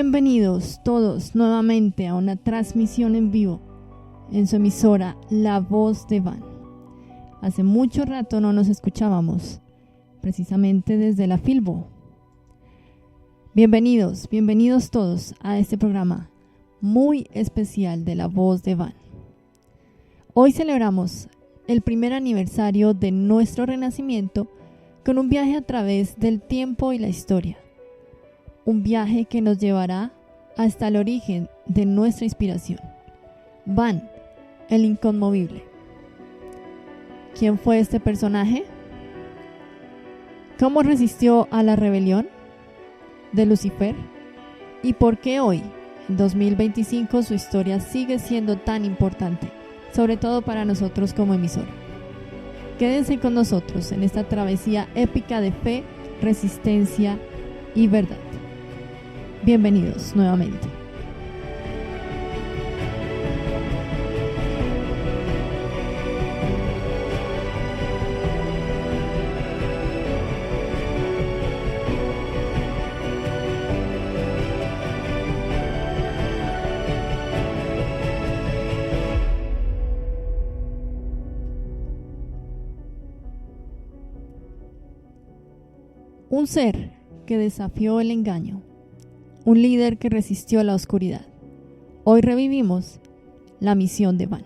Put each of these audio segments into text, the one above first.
Bienvenidos todos nuevamente a una transmisión en vivo en su emisora La Voz de Van. Hace mucho rato no nos escuchábamos, precisamente desde la Filbo. Bienvenidos todos a este programa muy especial de La Voz de Van. Hoy celebramos el primer aniversario de nuestro renacimiento con un viaje a través del tiempo y la historia. Un viaje que nos llevará hasta el origen de nuestra inspiración. Van, el inconmovible. ¿Quién fue este personaje? ¿Cómo resistió a la rebelión de Lucifer? ¿Y por qué hoy, en 2025, su historia sigue siendo tan importante, sobre todo para nosotros como emisora? Quédense con nosotros en esta travesía épica de fe, resistencia y verdad. Bienvenidos nuevamente. Un ser que desafió el engaño. Un líder que resistió la oscuridad. Hoy revivimos la misión de Van.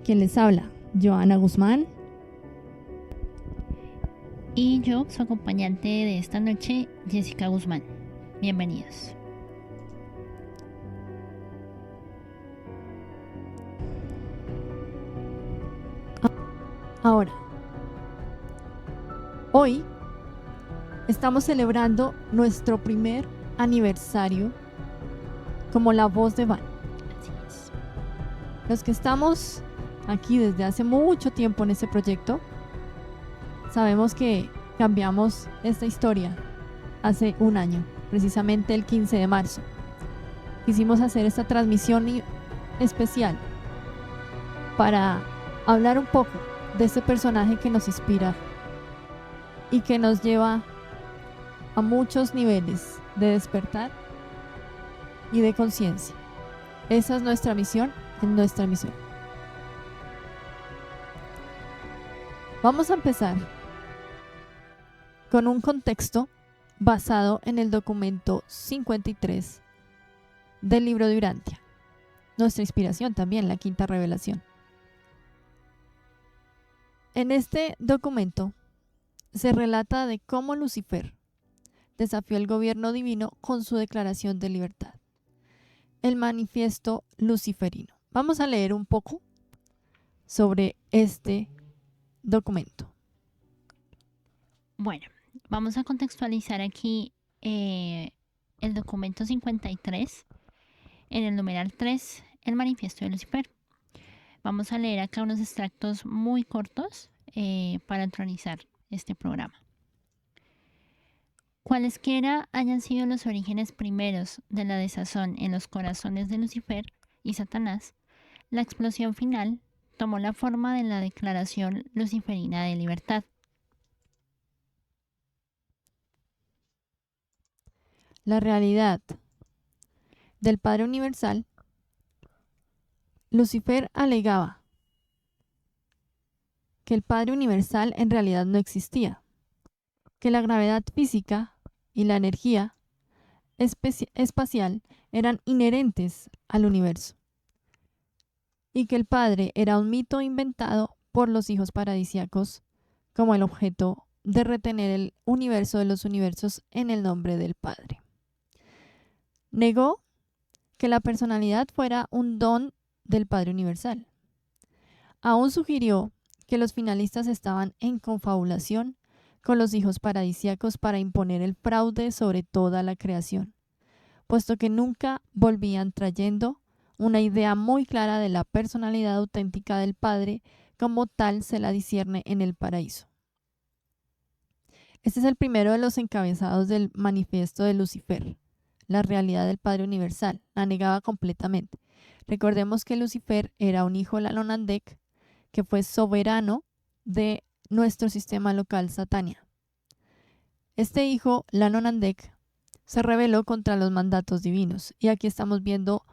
¿Quién les habla? Joana Guzmán. Y yo, su acompañante de esta noche, Jessica Guzmán. Bienvenidos. Ahora, hoy estamos celebrando nuestro primer aniversario como La Voz de Van. Así es. Los que estamos aquí desde hace mucho tiempo en este proyecto, sabemos que cambiamos esta historia hace un año, precisamente el 15 de marzo. Quisimos hacer esta transmisión especial para hablar un poco de este personaje que nos inspira y que nos lleva a muchos niveles de despertar y de conciencia. Esa es nuestra misión en nuestra misión. Vamos a empezar con un contexto basado en el documento 53 del libro de Urantia, nuestra inspiración también, la quinta revelación. En este documento se relata de cómo Lucifer desafió el gobierno divino con su declaración de libertad, el manifiesto luciferino. Vamos a leer un poco sobre este documento. Bueno, vamos a contextualizar aquí el documento 53, en el numeral 3, el manifiesto de Lucifer. Vamos a leer acá unos extractos muy cortos para entronizar este programa. Cualesquiera hayan sido los orígenes primeros de la desazón en los corazones de Lucifer y Satanás, la explosión final tomó la forma de la Declaración Luciferina de Libertad. La realidad del Padre Universal. Lucifer alegaba que el Padre Universal en realidad no existía, que la gravedad física y la energía espacial eran inherentes al universo, y que el Padre era un mito inventado por los hijos paradisíacos como el objeto de retener el universo de los universos en el nombre del Padre. Negó que la personalidad fuera un don del Padre Universal. Aún sugirió que los finalistas estaban en confabulación con los hijos paradisíacos para imponer el fraude sobre toda la creación, puesto que nunca volvían trayendo una idea muy clara de la personalidad auténtica del Padre como tal se la discierne en el paraíso. Este es el primero de los encabezados del manifiesto de Lucifer. La realidad del Padre Universal la negaba completamente. Recordemos que Lucifer era un hijo Lalonandek que fue soberano de nuestro sistema local Satania. Este hijo Lalonandek se rebeló contra los mandatos divinos y aquí estamos viendo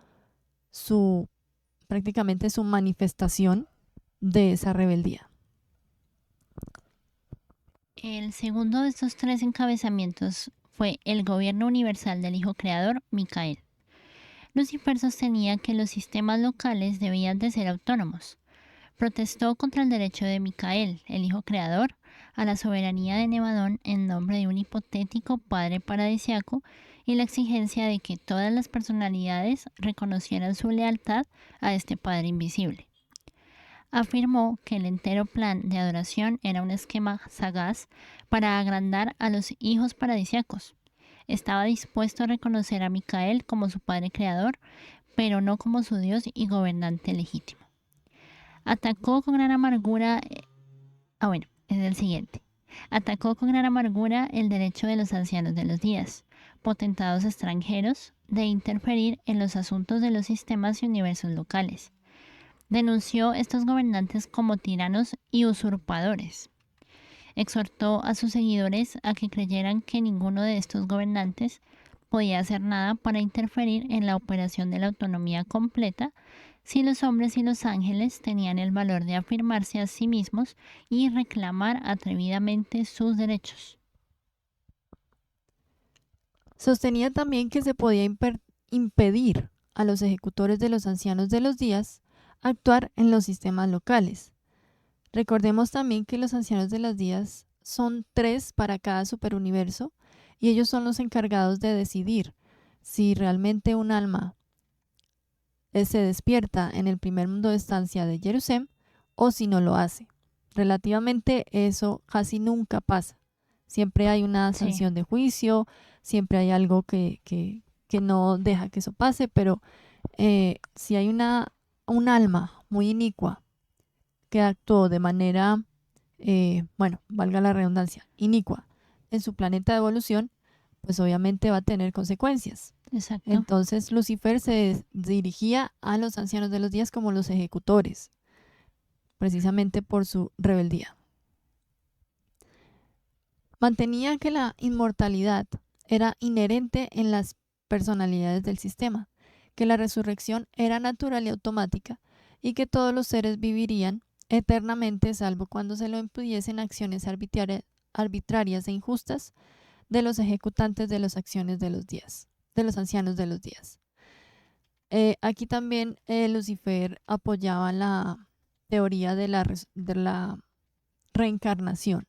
prácticamente su manifestación de esa rebeldía. El segundo de estos tres encabezamientos fue el gobierno universal del Hijo Creador, Micael. Lucifer sostenía que los sistemas locales debían de ser autónomos. Protestó contra el derecho de Micael, el Hijo Creador, a la soberanía de Nevadón en nombre de un hipotético padre paradisiaco y la exigencia de que todas las personalidades reconocieran su lealtad a este Padre invisible. Afirmó que el entero plan de adoración era un esquema sagaz para agrandar a los hijos paradisiacos. Estaba dispuesto a reconocer a Micael como su Padre Creador, pero no como su Dios y gobernante legítimo. Atacó con gran amargura el derecho de los ancianos de los días, potentados extranjeros, de interferir en los asuntos de los sistemas y universos locales. Denunció estos gobernantes como tiranos y usurpadores. Exhortó a sus seguidores a que creyeran que ninguno de estos gobernantes podía hacer nada para interferir en la operación de la autonomía completa si los hombres y los ángeles tenían el valor de afirmarse a sí mismos y reclamar atrevidamente sus derechos. Sostenía también que se podía impedir a los ejecutores de los ancianos de los días actuar en los sistemas locales. Recordemos también que los ancianos de los días son 3 para cada superuniverso y ellos son los encargados de decidir si realmente un alma se despierta en el primer mundo de estancia de Jerusalén o si no lo hace. Relativamente eso casi nunca pasa. Siempre hay una sanción de juicio, siempre hay algo que no deja que eso pase, pero si hay un alma muy inicua que actuó de manera valga la redundancia, inicua en su planeta de evolución, pues obviamente va a tener consecuencias. Exacto. Entonces Lucifer se dirigía a los ancianos de los días como los ejecutores, precisamente por su rebeldía. Mantenía que la inmortalidad era inherente en las personalidades del sistema, que la resurrección era natural y automática, y que todos los seres vivirían eternamente, salvo cuando se lo impidiesen acciones arbitrarias e injustas de los ejecutantes de las acciones de los días, de los ancianos de los días. Aquí también Lucifer apoyaba la teoría de la reencarnación.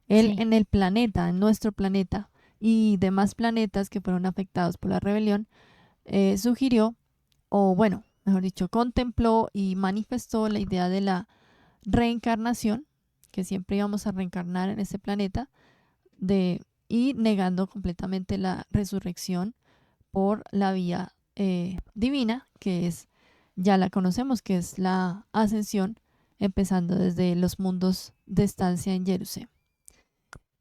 Él Sí. en el planeta, en nuestro planeta y demás planetas que fueron afectados por la rebelión, sugirió, o bueno, mejor dicho, contempló y manifestó la idea de la reencarnación, que siempre íbamos a reencarnar en este planeta, y negando completamente la resurrección por la vía divina, que es, ya la conocemos, que es la ascensión, empezando desde los mundos de estancia en Jerusalén.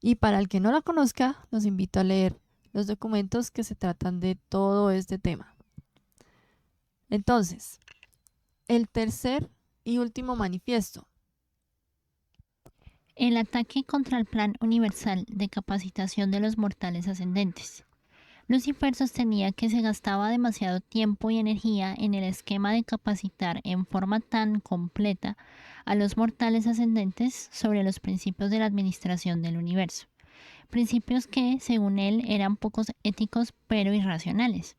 Y para el que no la conozca, los invito a leer los documentos que se tratan de todo este tema. Entonces, el tercer y último manifiesto. El ataque contra el Plan Universal de Capacitación de los Mortales Ascendentes. Lucifer sostenía que se gastaba demasiado tiempo y energía en el esquema de capacitar en forma tan completa a los mortales ascendentes sobre los principios de la administración del universo. Principios que, según él, eran pocos éticos pero irracionales.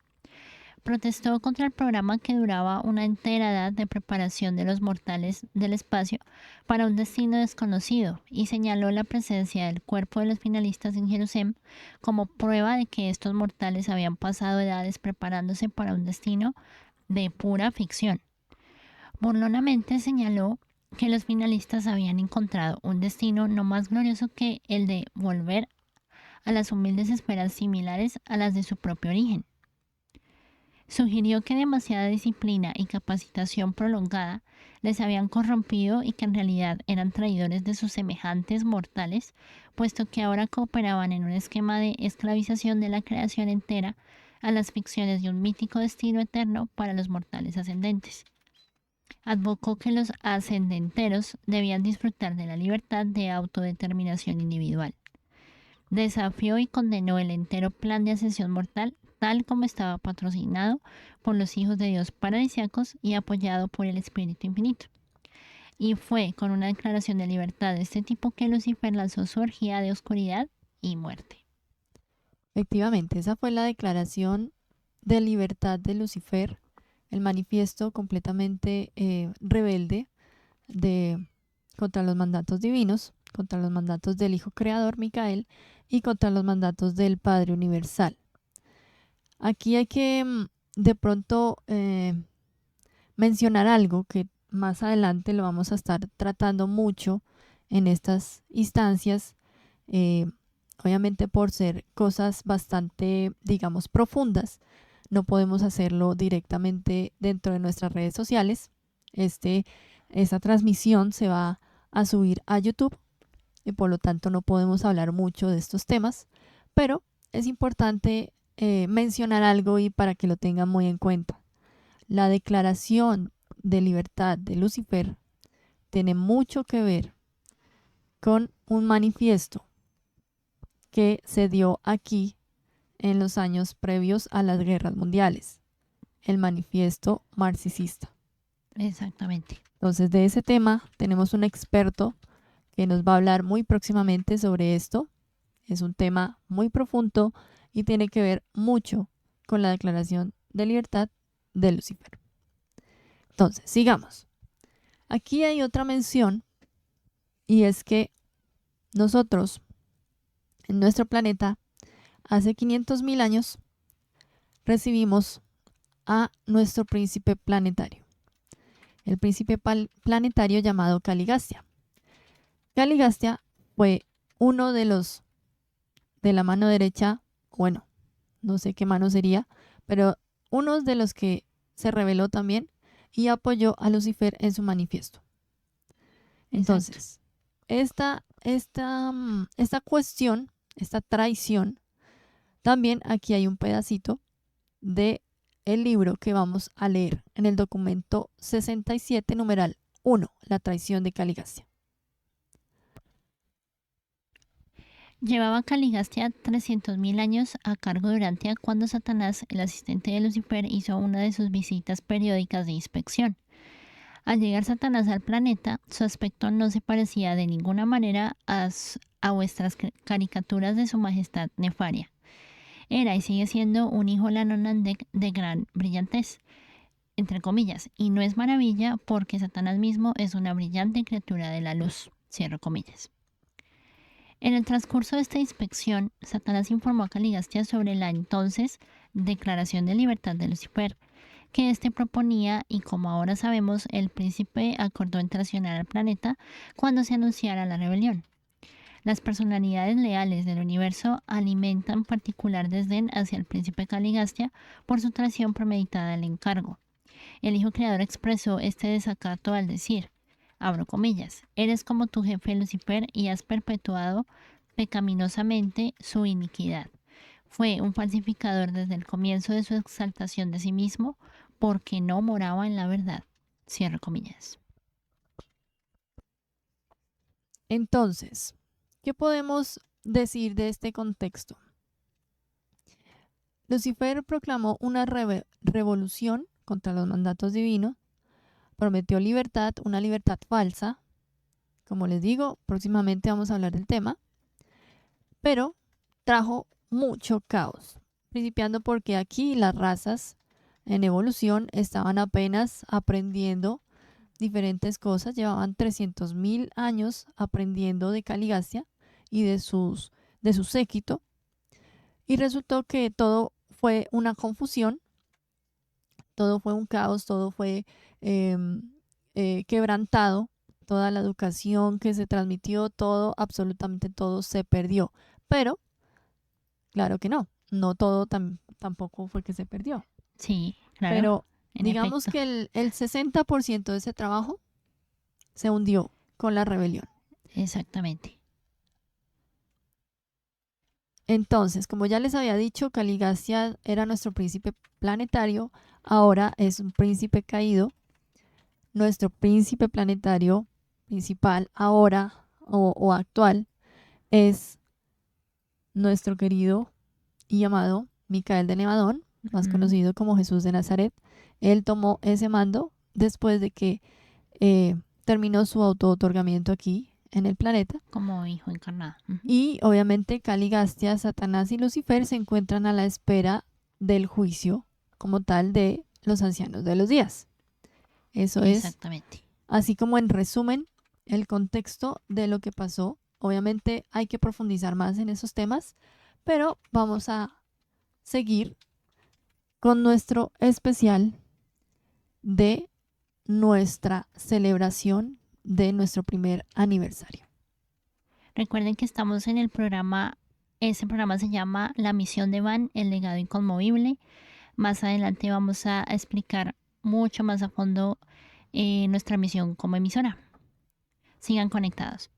Protestó contra el programa que duraba una entera edad de preparación de los mortales del espacio para un destino desconocido y señaló la presencia del cuerpo de los finalistas en Jerusalén como prueba de que estos mortales habían pasado edades preparándose para un destino de pura ficción. Burlonamente señaló que los finalistas habían encontrado un destino no más glorioso que el de volver a las humildes esferas similares a las de su propio origen. Sugirió que demasiada disciplina y capacitación prolongada les habían corrompido y que en realidad eran traidores de sus semejantes mortales, puesto que ahora cooperaban en un esquema de esclavización de la creación entera a las ficciones de un mítico destino eterno para los mortales ascendentes. Advocó que los ascendenteros debían disfrutar de la libertad de autodeterminación individual. Desafió y condenó el entero plan de ascensión mortal tal como estaba patrocinado por los hijos de Dios paradisíacos y apoyado por el Espíritu Infinito. Y fue con una declaración de libertad de este tipo que Lucifer lanzó su orgía de oscuridad y muerte. Efectivamente, esa fue la declaración de libertad de Lucifer, el manifiesto completamente rebelde contra los mandatos divinos, contra los mandatos del Hijo Creador, Micael, y contra los mandatos del Padre Universal. Aquí hay que de pronto mencionar algo que más adelante lo vamos a estar tratando mucho en estas instancias, obviamente por ser cosas bastante, digamos, profundas. No podemos hacerlo directamente dentro de nuestras redes sociales. Esa transmisión se va a subir a YouTube y por lo tanto no podemos hablar mucho de estos temas, pero es importante mencionar algo y para que lo tengan muy en cuenta. La declaración de libertad de Lucifer tiene mucho que ver con un manifiesto que se dio aquí en los años previos a las guerras mundiales, el manifiesto marxista. Exactamente. Entonces, de ese tema tenemos un experto que nos va a hablar muy próximamente sobre esto. Es un tema muy profundo y tiene que ver mucho con la declaración de libertad de Lucifer. Entonces, sigamos. Aquí hay otra mención y es que nosotros, en nuestro planeta, hace 500.000 años, recibimos a nuestro príncipe planetario. El príncipe planetario llamado Caligastia. Caligastia fue uno de los de la mano derecha, bueno, no sé qué mano sería, pero uno de los que se rebeló también y apoyó a Lucifer en su manifiesto. Entonces, esta cuestión, esta traición, también aquí hay un pedacito de el libro que vamos a leer en el documento 67, numeral 1, la traición de Caligastia. Llevaba Caligastia 300.000 años a cargo de Urantia cuando Satanás, el asistente de Lucifer, hizo una de sus visitas periódicas de inspección. Al llegar Satanás al planeta, su aspecto no se parecía de ninguna manera a vuestras caricaturas de su majestad Nefaria. Era y sigue siendo un hijo Lanonandek de gran brillantez, entre comillas, y no es maravilla porque Satanás mismo es una brillante criatura de la luz, cierro comillas. En el transcurso de esta inspección, Satanás informó a Caligastia sobre la entonces Declaración de Libertad de Lucifer, que éste proponía y como ahora sabemos, el príncipe acordó en traicionar al planeta cuando se anunciara la rebelión. Las personalidades leales del universo alimentan particular desdén hacia el príncipe Caligastia por su traición premeditada al encargo. El hijo creador expresó este desacato al decir, abro comillas, eres como tu jefe Lucifer y has perpetuado pecaminosamente su iniquidad. Fue un falsificador desde el comienzo de su exaltación de sí mismo porque no moraba en la verdad. Cierro comillas. Entonces, ¿qué podemos decir de este contexto? Lucifer proclamó una revolución contra los mandatos divinos, prometió libertad, una libertad falsa. Como les digo, próximamente vamos a hablar del tema, pero trajo mucho caos, principiando porque aquí las razas en evolución estaban apenas aprendiendo diferentes cosas, llevaban 300.000 años aprendiendo de Caligastia y de su séquito, y resultó que todo fue una confusión, todo fue un caos, todo fue quebrantado, toda la educación que se transmitió, todo, absolutamente todo se perdió. Pero, claro que no todo tampoco fue que se perdió. Sí, claro. Pero digamos que el 60% de ese trabajo se hundió con la rebelión. Exactamente. Entonces, como ya les había dicho, Caligastia era nuestro príncipe planetario, ahora es un príncipe caído. Nuestro príncipe planetario principal ahora o actual es nuestro querido y amado Micael de Nevadón, más conocido como Jesús de Nazaret. Él tomó ese mando después de que terminó su auto-otorgamiento aquí en el planeta. Como hijo encarnado. Y obviamente Caligastia, Satanás y Lucifer se encuentran a la espera del juicio como tal de los ancianos de los días. Eso Exactamente. Es, así como en resumen, el contexto de lo que pasó. Obviamente hay que profundizar más en esos temas, pero vamos a seguir con nuestro especial de nuestra celebración de nuestro primer aniversario. Recuerden que estamos en el programa, ese programa se llama La Misión de Van, el legado inconmovible. Más adelante vamos a explicar mucho más a fondo nuestra misión como emisora. Sigan conectados.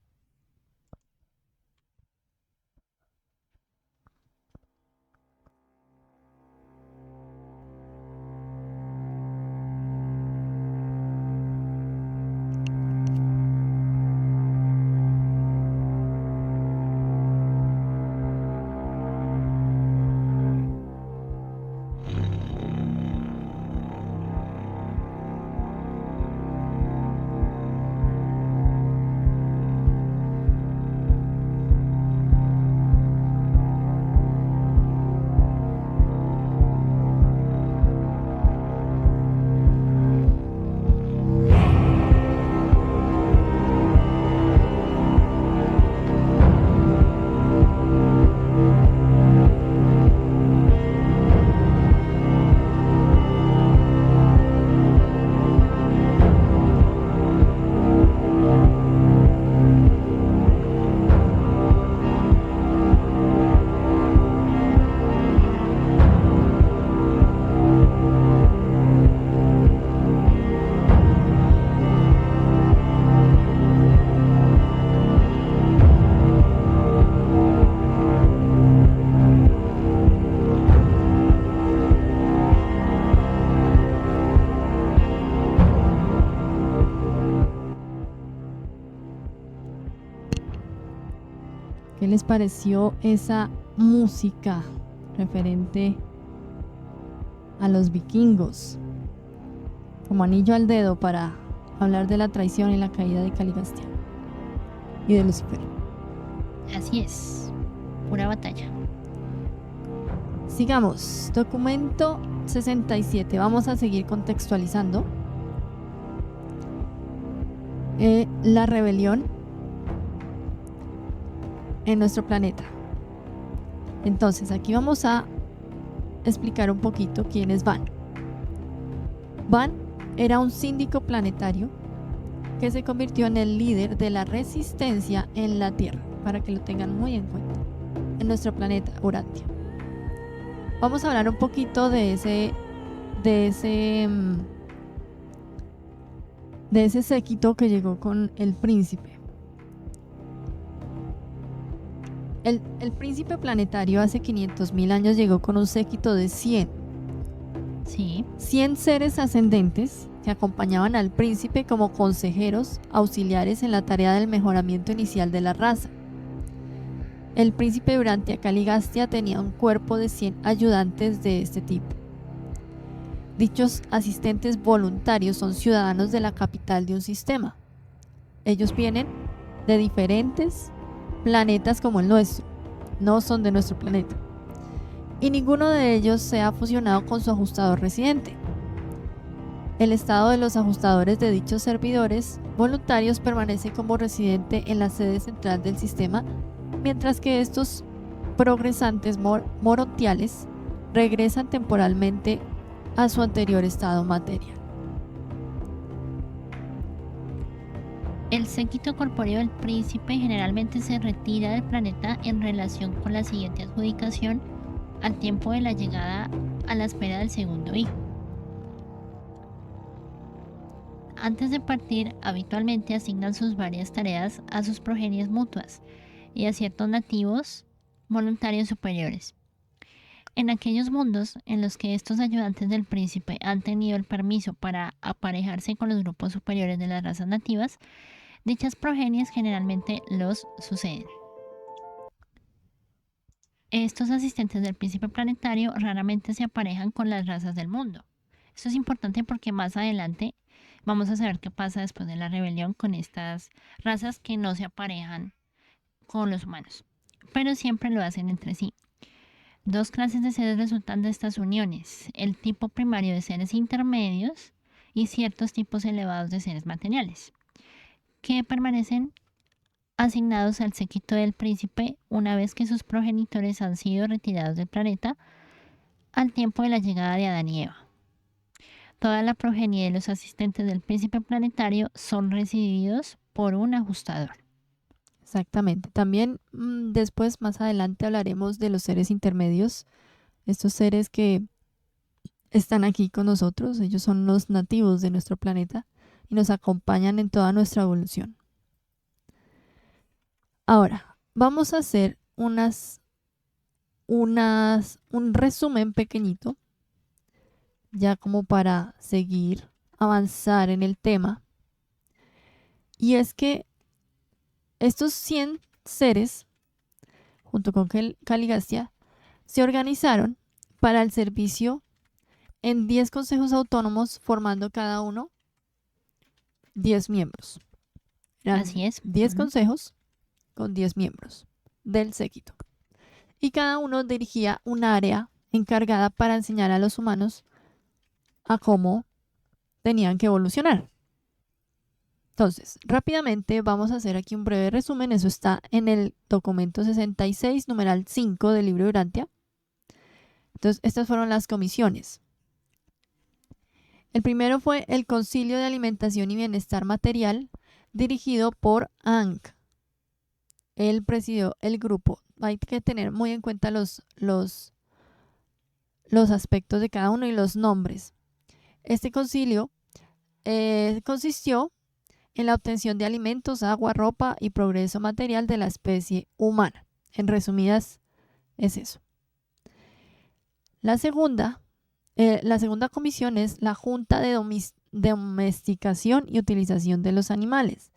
¿Qué les pareció esa música referente a los vikingos? Como anillo al dedo para hablar de la traición y la caída de Caligastia y de Lucifer. Así es, pura batalla. Sigamos, documento 67. Vamos a seguir contextualizando la rebelión en nuestro planeta. Entonces, aquí vamos a explicar un poquito quiénes van. Van era un síndico planetario que se convirtió en el líder de la resistencia en la Tierra, para que lo tengan muy en cuenta, en nuestro planeta Urantia. Vamos a hablar un poquito de ese séquito que llegó con el príncipe. El príncipe planetario hace 500.000 años llegó con un séquito de 100 seres ascendentes que acompañaban al príncipe como consejeros auxiliares en la tarea del mejoramiento inicial de la raza. El príncipe Urantia Caligastia tenía un cuerpo de 100 ayudantes de este tipo. Dichos asistentes voluntarios son ciudadanos de la capital de un sistema. Ellos vienen de diferentes planetas como el nuestro, no son de nuestro planeta, y ninguno de ellos se ha fusionado con su ajustador residente. El estado de los ajustadores de dichos servidores voluntarios permanece como residente en la sede central del sistema, mientras que estos progresantes morontiales regresan temporalmente a su anterior estado material. El séquito corpóreo del príncipe generalmente se retira del planeta en relación con la siguiente adjudicación al tiempo de la llegada a la espera del segundo hijo. Antes de partir, habitualmente asignan sus varias tareas a sus progenies mutuas y a ciertos nativos voluntarios superiores. En aquellos mundos en los que estos ayudantes del príncipe han tenido el permiso para aparejarse con los grupos superiores de las razas nativas, dichas progenies generalmente los suceden. Estos asistentes del príncipe planetario raramente se aparejan con las razas del mundo. Esto es importante porque más adelante vamos a saber qué pasa después de la rebelión con estas razas que no se aparejan con los humanos, pero siempre lo hacen entre sí. Dos clases de seres resultan de estas uniones: el tipo primario de seres intermedios y ciertos tipos elevados de seres materiales, que permanecen asignados al séquito del príncipe una vez que sus progenitores han sido retirados del planeta al tiempo de la llegada de Adán y Eva. Toda la progenie de los asistentes del príncipe planetario son recibidos por un ajustador. Exactamente. También después, más adelante, hablaremos de los seres intermedios, estos seres que están aquí con nosotros. Ellos son los nativos de nuestro planeta y nos acompañan en toda nuestra evolución. Ahora, vamos a hacer un resumen pequeñito, ya como para seguir, avanzar en el tema. Y es que estos 100 seres, junto con Caligastia, se organizaron para el servicio en 10 consejos autónomos, formando cada uno 10 miembros. Así es. 10 consejos con 10 miembros del séquito. Y cada uno dirigía un área encargada para enseñar a los humanos a cómo tenían que evolucionar. Entonces, rápidamente vamos a hacer aquí un breve resumen. Eso está en el documento 66, numeral 5 del libro de Urantia. Entonces, estas fueron las comisiones. El primero fue el Concilio de Alimentación y Bienestar Material, dirigido por Ankh. Él presidió el grupo. Hay que tener muy en cuenta los aspectos de cada uno y los nombres. Este concilio consistió en la obtención de alimentos, agua, ropa y progreso material de la especie humana. En resumidas, es eso. La segunda comisión es la Junta de Domesticación y Utilización de los Animales.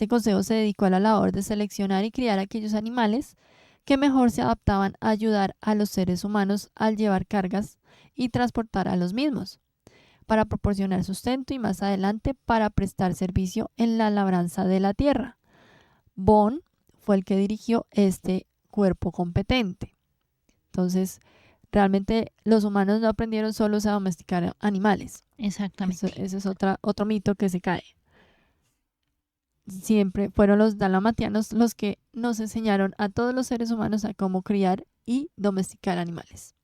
Este consejo se dedicó a la labor de seleccionar y criar aquellos animales que mejor se adaptaban a ayudar a los seres humanos al llevar cargas y transportar a los mismos, para proporcionar sustento y más adelante para prestar servicio en la labranza de la tierra. Bond fue el que dirigió este cuerpo competente. Entonces, realmente los humanos no aprendieron solos a domesticar animales. Exactamente. Ese es otro mito que se cae. Siempre fueron los dalamatianos los que nos enseñaron a todos los seres humanos a cómo criar y domesticar animales.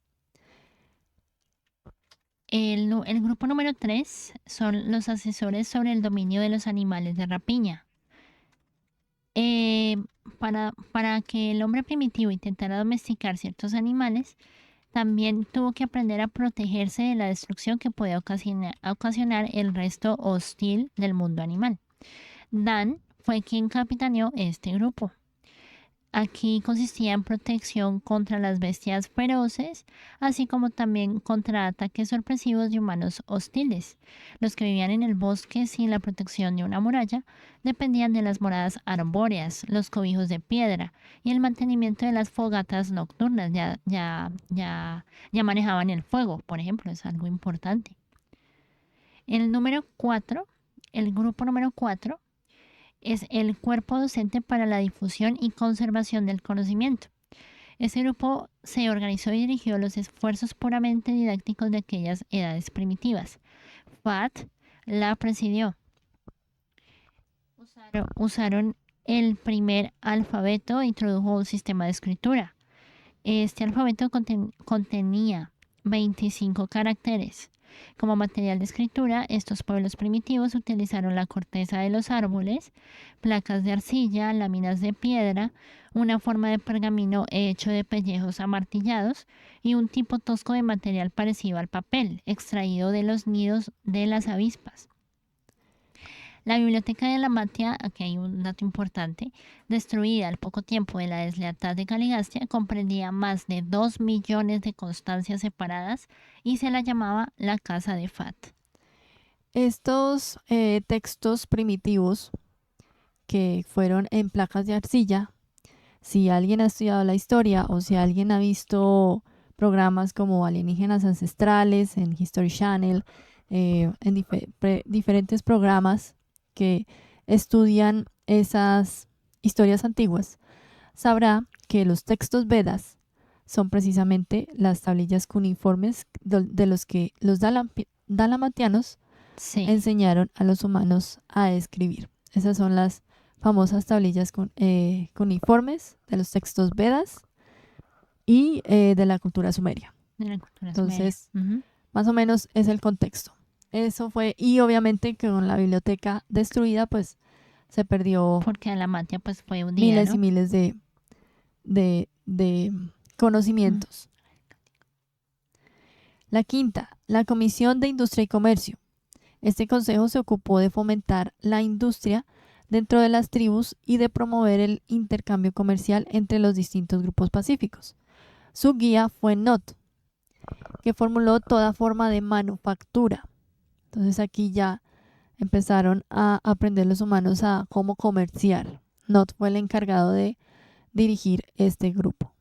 El grupo número 3 son los asesores sobre el dominio de los animales de rapiña. Para que el hombre primitivo intentara domesticar ciertos animales, también tuvo que aprender a protegerse de la destrucción que podía ocasionar el resto hostil del mundo animal. Dan fue quien capitaneó este grupo. Aquí consistía en protección contra las bestias feroces, así como también contra ataques sorpresivos de humanos hostiles. Los que vivían en el bosque sin la protección de una muralla dependían de las moradas arbóreas, los cobijos de piedra y el mantenimiento de las fogatas nocturnas. Ya manejaban el fuego, por ejemplo, es algo importante. El grupo número 4 es el cuerpo docente para la difusión y conservación del conocimiento. Este grupo se organizó y dirigió los esfuerzos puramente didácticos de aquellas edades primitivas. FAT la presidió. Usaron el primer alfabeto e introdujo un sistema de escritura. Este alfabeto contenía 25 caracteres. Como material de escritura, estos pueblos primitivos utilizaron la corteza de los árboles, placas de arcilla, láminas de piedra, una forma de pergamino hecho de pellejos amartillados y un tipo tosco de material parecido al papel, extraído de los nidos de las avispas. La biblioteca de la Matia, aquí hay un dato importante, destruida al poco tiempo de la deslealtad de Caligastia, comprendía más de 2 millones de constancias separadas y se la llamaba la Casa de Fat. Estos textos primitivos que fueron en placas de arcilla, si alguien ha estudiado la historia o si alguien ha visto programas como Alienígenas Ancestrales en History Channel, en diferentes programas que estudian esas historias antiguas, sabrá que los textos Vedas son precisamente las tablillas cuneiformes de los que los dalamatianos enseñaron a los humanos a escribir. Esas son las famosas tablillas cuneiformes de los textos Vedas y de la cultura sumeria. Entonces, más o menos es el contexto. Eso fue, y obviamente que con la biblioteca destruida, pues se perdió. Porque la Matia pues fue hundida, miles ¿no? y miles de conocimientos. La quinta, la Comisión de Industria y Comercio. Este consejo se ocupó de fomentar la industria dentro de las tribus y de promover el intercambio comercial entre los distintos grupos pacíficos. Su guía fue Not, que formuló toda forma de manufactura. Entonces aquí ya empezaron a aprender los humanos a cómo comerciar. Not fue el encargado de dirigir este grupo.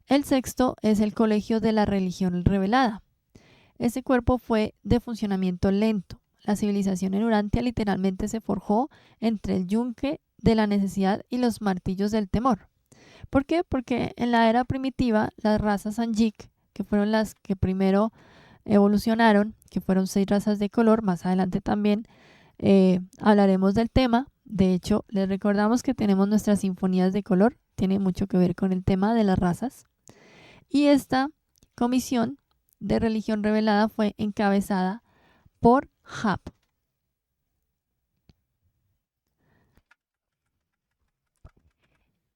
El sexto es el Colegio de la Religión Revelada. Este cuerpo fue de funcionamiento lento. La civilización en Urantia literalmente se forjó entre el yunque de la necesidad y los martillos del temor. ¿Por qué? Porque en la era primitiva, las razas Anjik, que fueron las que primero evolucionaron, que fueron 6 razas de color, más adelante también hablaremos del tema. De hecho, les recordamos que tenemos nuestras sinfonías de color, tiene mucho que ver con el tema de las razas. Y esta comisión de religión revelada fue encabezada por Hap.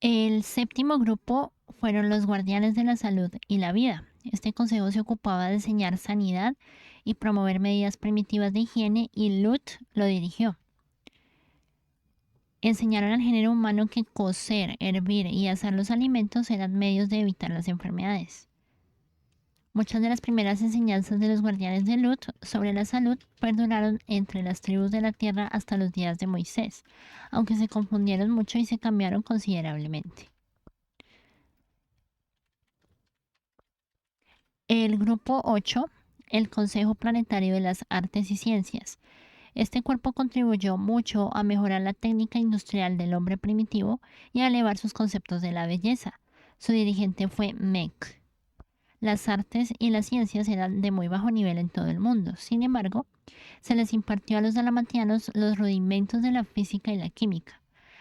El séptimo grupo fueron los guardianes de la salud y la vida. Este consejo se ocupaba de enseñar sanidad y promover medidas primitivas de higiene y Lut lo dirigió. Enseñaron al género humano que cocer, hervir y asar los alimentos eran medios de evitar las enfermedades. Muchas de las primeras enseñanzas de los guardianes de Lut sobre la salud perduraron entre las tribus de la tierra hasta los días de Moisés, aunque se confundieron mucho y se cambiaron considerablemente. El grupo 8, el Consejo Planetario de las Artes y Ciencias. Este cuerpo contribuyó mucho a mejorar la técnica industrial del hombre primitivo y a elevar sus conceptos de la belleza. Su dirigente fue Mech. Las artes y las ciencias eran de muy bajo nivel en todo el mundo. Sin embargo, se les impartió a los dalamatianos los rudimentos de la física y la química.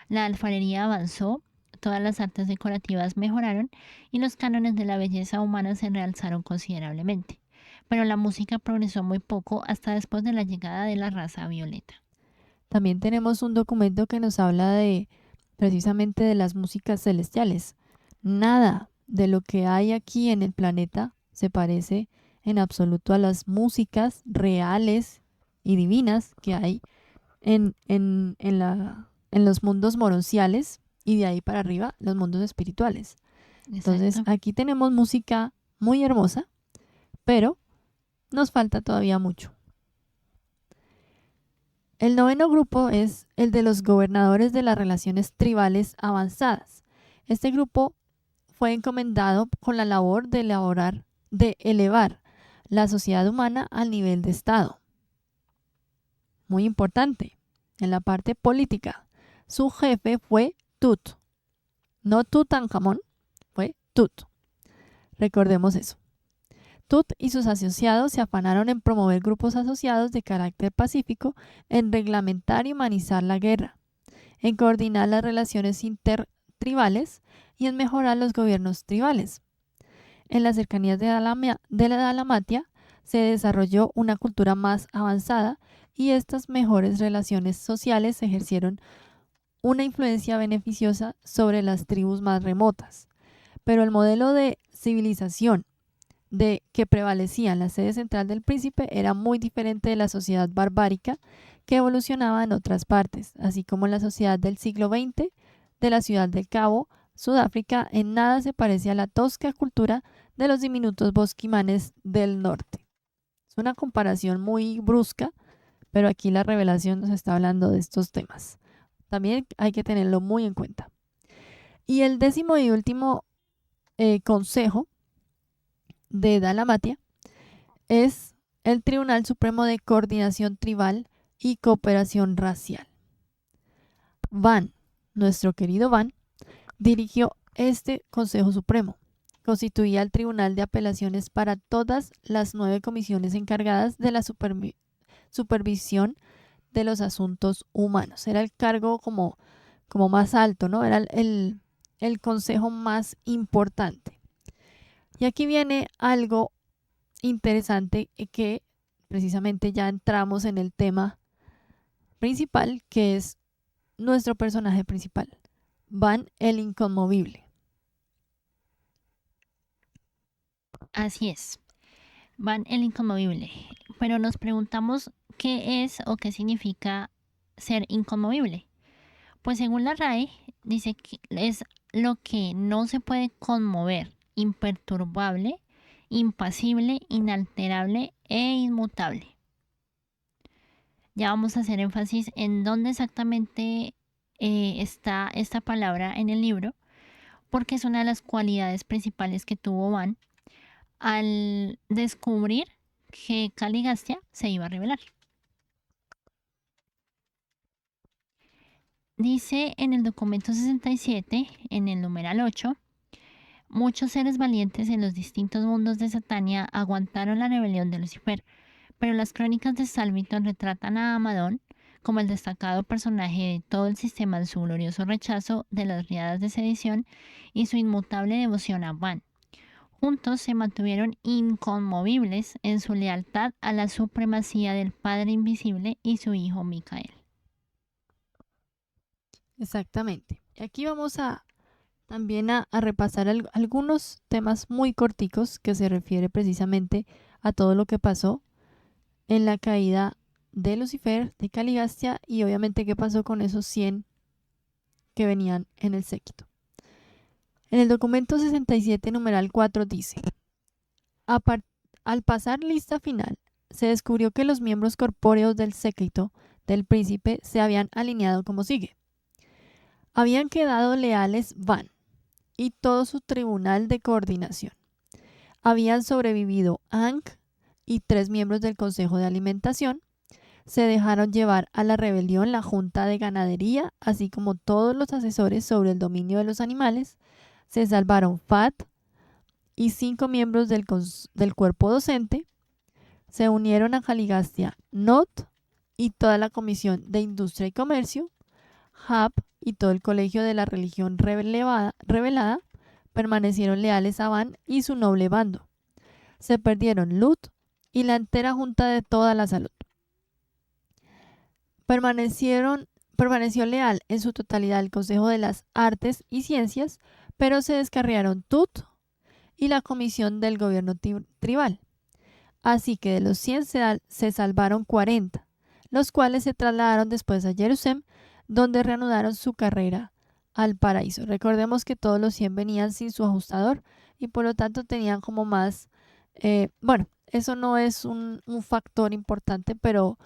La alfarería avanzó, todas las artes decorativas mejoraron y los cánones de la belleza humana se realzaron considerablemente. Pero la música progresó muy poco hasta después de la llegada de la raza violeta. También tenemos un documento que nos habla de precisamente de las músicas celestiales. Nada de lo que hay aquí en el planeta se parece en absoluto a las músicas reales y divinas que hay en los mundos moronciales y de ahí para arriba los mundos espirituales. Entonces Exacto. aquí tenemos música muy hermosa, pero nos falta todavía mucho. El noveno grupo es el de los gobernadores de las relaciones tribales avanzadas. Este grupo fue encomendado con la labor de elevar la sociedad humana al nivel de Estado. Muy importante, en la parte política, su jefe fue Tut. No Tutankamón, fue Tut. Recordemos eso. Tut y sus asociados se afanaron en promover grupos asociados de carácter pacífico, en reglamentar y humanizar la guerra, en coordinar las relaciones intertribales y en mejorar los gobiernos tribales. En las cercanías de la Dalmatia se desarrolló una cultura más avanzada y estas mejores relaciones sociales ejercieron una influencia beneficiosa sobre las tribus más remotas. Pero el modelo de civilización de que prevalecía en la sede central del príncipe era muy diferente de la sociedad barbárica que evolucionaba en otras partes, así como la sociedad del siglo XX de la ciudad del Cabo, Sudáfrica, en nada se parece a la tosca cultura de los diminutos bosquimanes del norte. Es una comparación muy brusca, pero aquí la revelación nos está hablando de estos temas. También hay que tenerlo muy en cuenta. Y el décimo y último consejo de Dalmatia es el Tribunal Supremo de Coordinación Tribal y Cooperación Racial. Van, nuestro querido Van, dirigió este Consejo Supremo. Constituía el Tribunal de Apelaciones para todas las 9 comisiones encargadas de la supervisión de los asuntos humanos. Era el cargo como más alto, ¿no? Era el consejo más importante. Y aquí viene algo interesante que precisamente ya entramos en el tema principal, que es nuestro personaje principal, Van el Inconmovible. Así es, Van el inconmovible. Pero nos preguntamos qué es o qué significa ser inconmovible. Pues según la RAE, dice que es lo que no se puede conmover, imperturbable, impasible, inalterable e inmutable. Ya vamos a hacer énfasis en dónde exactamente está esta palabra en el libro, porque es una de las cualidades principales que tuvo Van al descubrir que Caligastia se iba a revelar. Dice en el documento 67, en el numeral 8, muchos seres valientes en los distintos mundos de Satania aguantaron la rebelión de Lucifer, pero las crónicas de Salmington retratan a Amadón como el destacado personaje de todo el sistema en su glorioso rechazo de las riadas de sedición y su inmutable devoción a Van. Juntos se mantuvieron inconmovibles en su lealtad a la supremacía del Padre Invisible y su Hijo Micael. Exactamente. Aquí vamos también a repasar algunos temas muy corticos que se refiere precisamente a todo lo que pasó en la caída de Lucifer, de Caligastia y obviamente qué pasó con esos 100 que venían en el séquito. En el documento 67, numeral 4 dice: Al pasar lista final, se descubrió que los miembros corpóreos del séquito del príncipe se habían alineado como sigue. Habían quedado leales Van y todo su tribunal de coordinación. Habían sobrevivido Ankh y 3 miembros del Consejo de Alimentación. Se dejaron llevar a la rebelión la Junta de Ganadería, así como todos los asesores sobre el dominio de los animales. Se salvaron Fat y 5 miembros del cuerpo docente. Se unieron a Caligastia Not y toda la Comisión de Industria y Comercio. Hab y todo el colegio de la religión revelada permanecieron leales a Van y su noble bando. Se perdieron Lut y la entera junta de toda la salud. Permaneció leal en su totalidad el Consejo de las Artes y Ciencias, pero se descarriaron Tut y la comisión del gobierno tribal. Así que de los 100 se salvaron 40, los cuales se trasladaron después a Jerusalén, donde reanudaron su carrera al paraíso. Recordemos que todos los 100 venían sin su ajustador y por lo tanto tenían como más, eso no es un factor importante, pero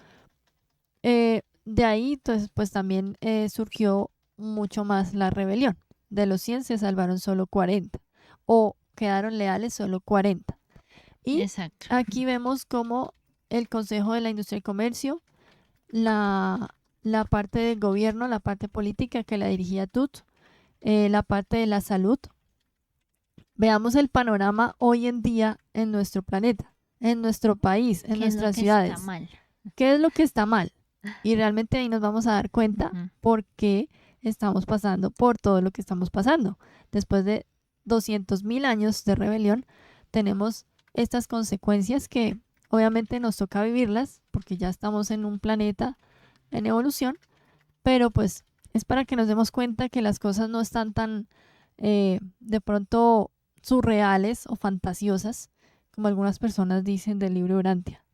de ahí entonces, pues también surgió mucho más la rebelión. De los 100 se salvaron solo 40 o quedaron leales solo 40. Y Exacto. aquí vemos cómo el Consejo de la Industria y Comercio, la parte del gobierno, la parte política que la dirigía Tut, la parte de la salud. Veamos el panorama hoy en día en nuestro planeta, en nuestro país, en nuestras ciudades. Está mal? ¿Qué es lo que está mal? Y realmente ahí nos vamos a dar cuenta por qué estamos pasando por todo lo que estamos pasando. Después de 200.000 años de rebelión, tenemos estas consecuencias que obviamente nos toca vivirlas porque ya estamos en un planeta en evolución, pero pues es para que nos demos cuenta que las cosas no están tan de pronto surreales o fantasiosas como algunas personas dicen del libro Urantia.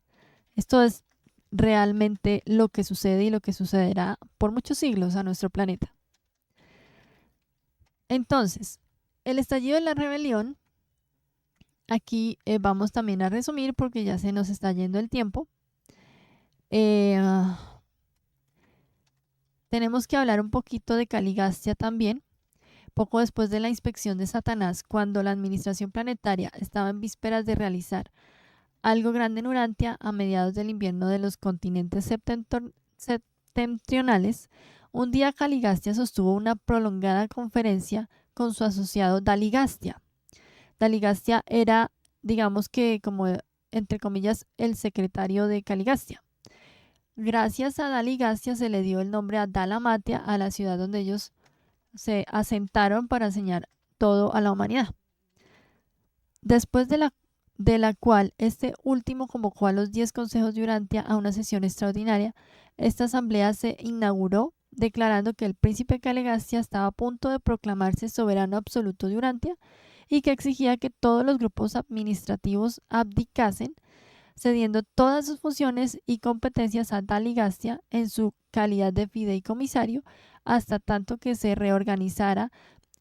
Esto es realmente lo que sucede y lo que sucederá por muchos siglos a nuestro planeta. Entonces, el estallido de la rebelión, aquí vamos también a resumir porque ya se nos está yendo el tiempo. Tenemos que hablar un poquito de Caligastia también. Poco después de la inspección de Satanás, cuando la administración planetaria estaba en vísperas de realizar algo grande en Urantia a mediados del invierno de los continentes septentrionales, un día Caligastia sostuvo una prolongada conferencia con su asociado Daligastia. Daligastia era, digamos que como entre comillas, el secretario de Caligastia. Gracias a Daligastia se le dio el nombre a Dalamatia, a la ciudad donde ellos se asentaron para enseñar todo a la humanidad. Después de la cual este último convocó a los 10 consejos de Urantia a una sesión extraordinaria. Esta asamblea se inauguró declarando que el príncipe Caligastia estaba a punto de proclamarse soberano absoluto de Urantia y que exigía que todos los grupos administrativos abdicasen, cediendo todas sus funciones y competencias a Daligastia en su calidad de fideicomisario, hasta tanto que se reorganizara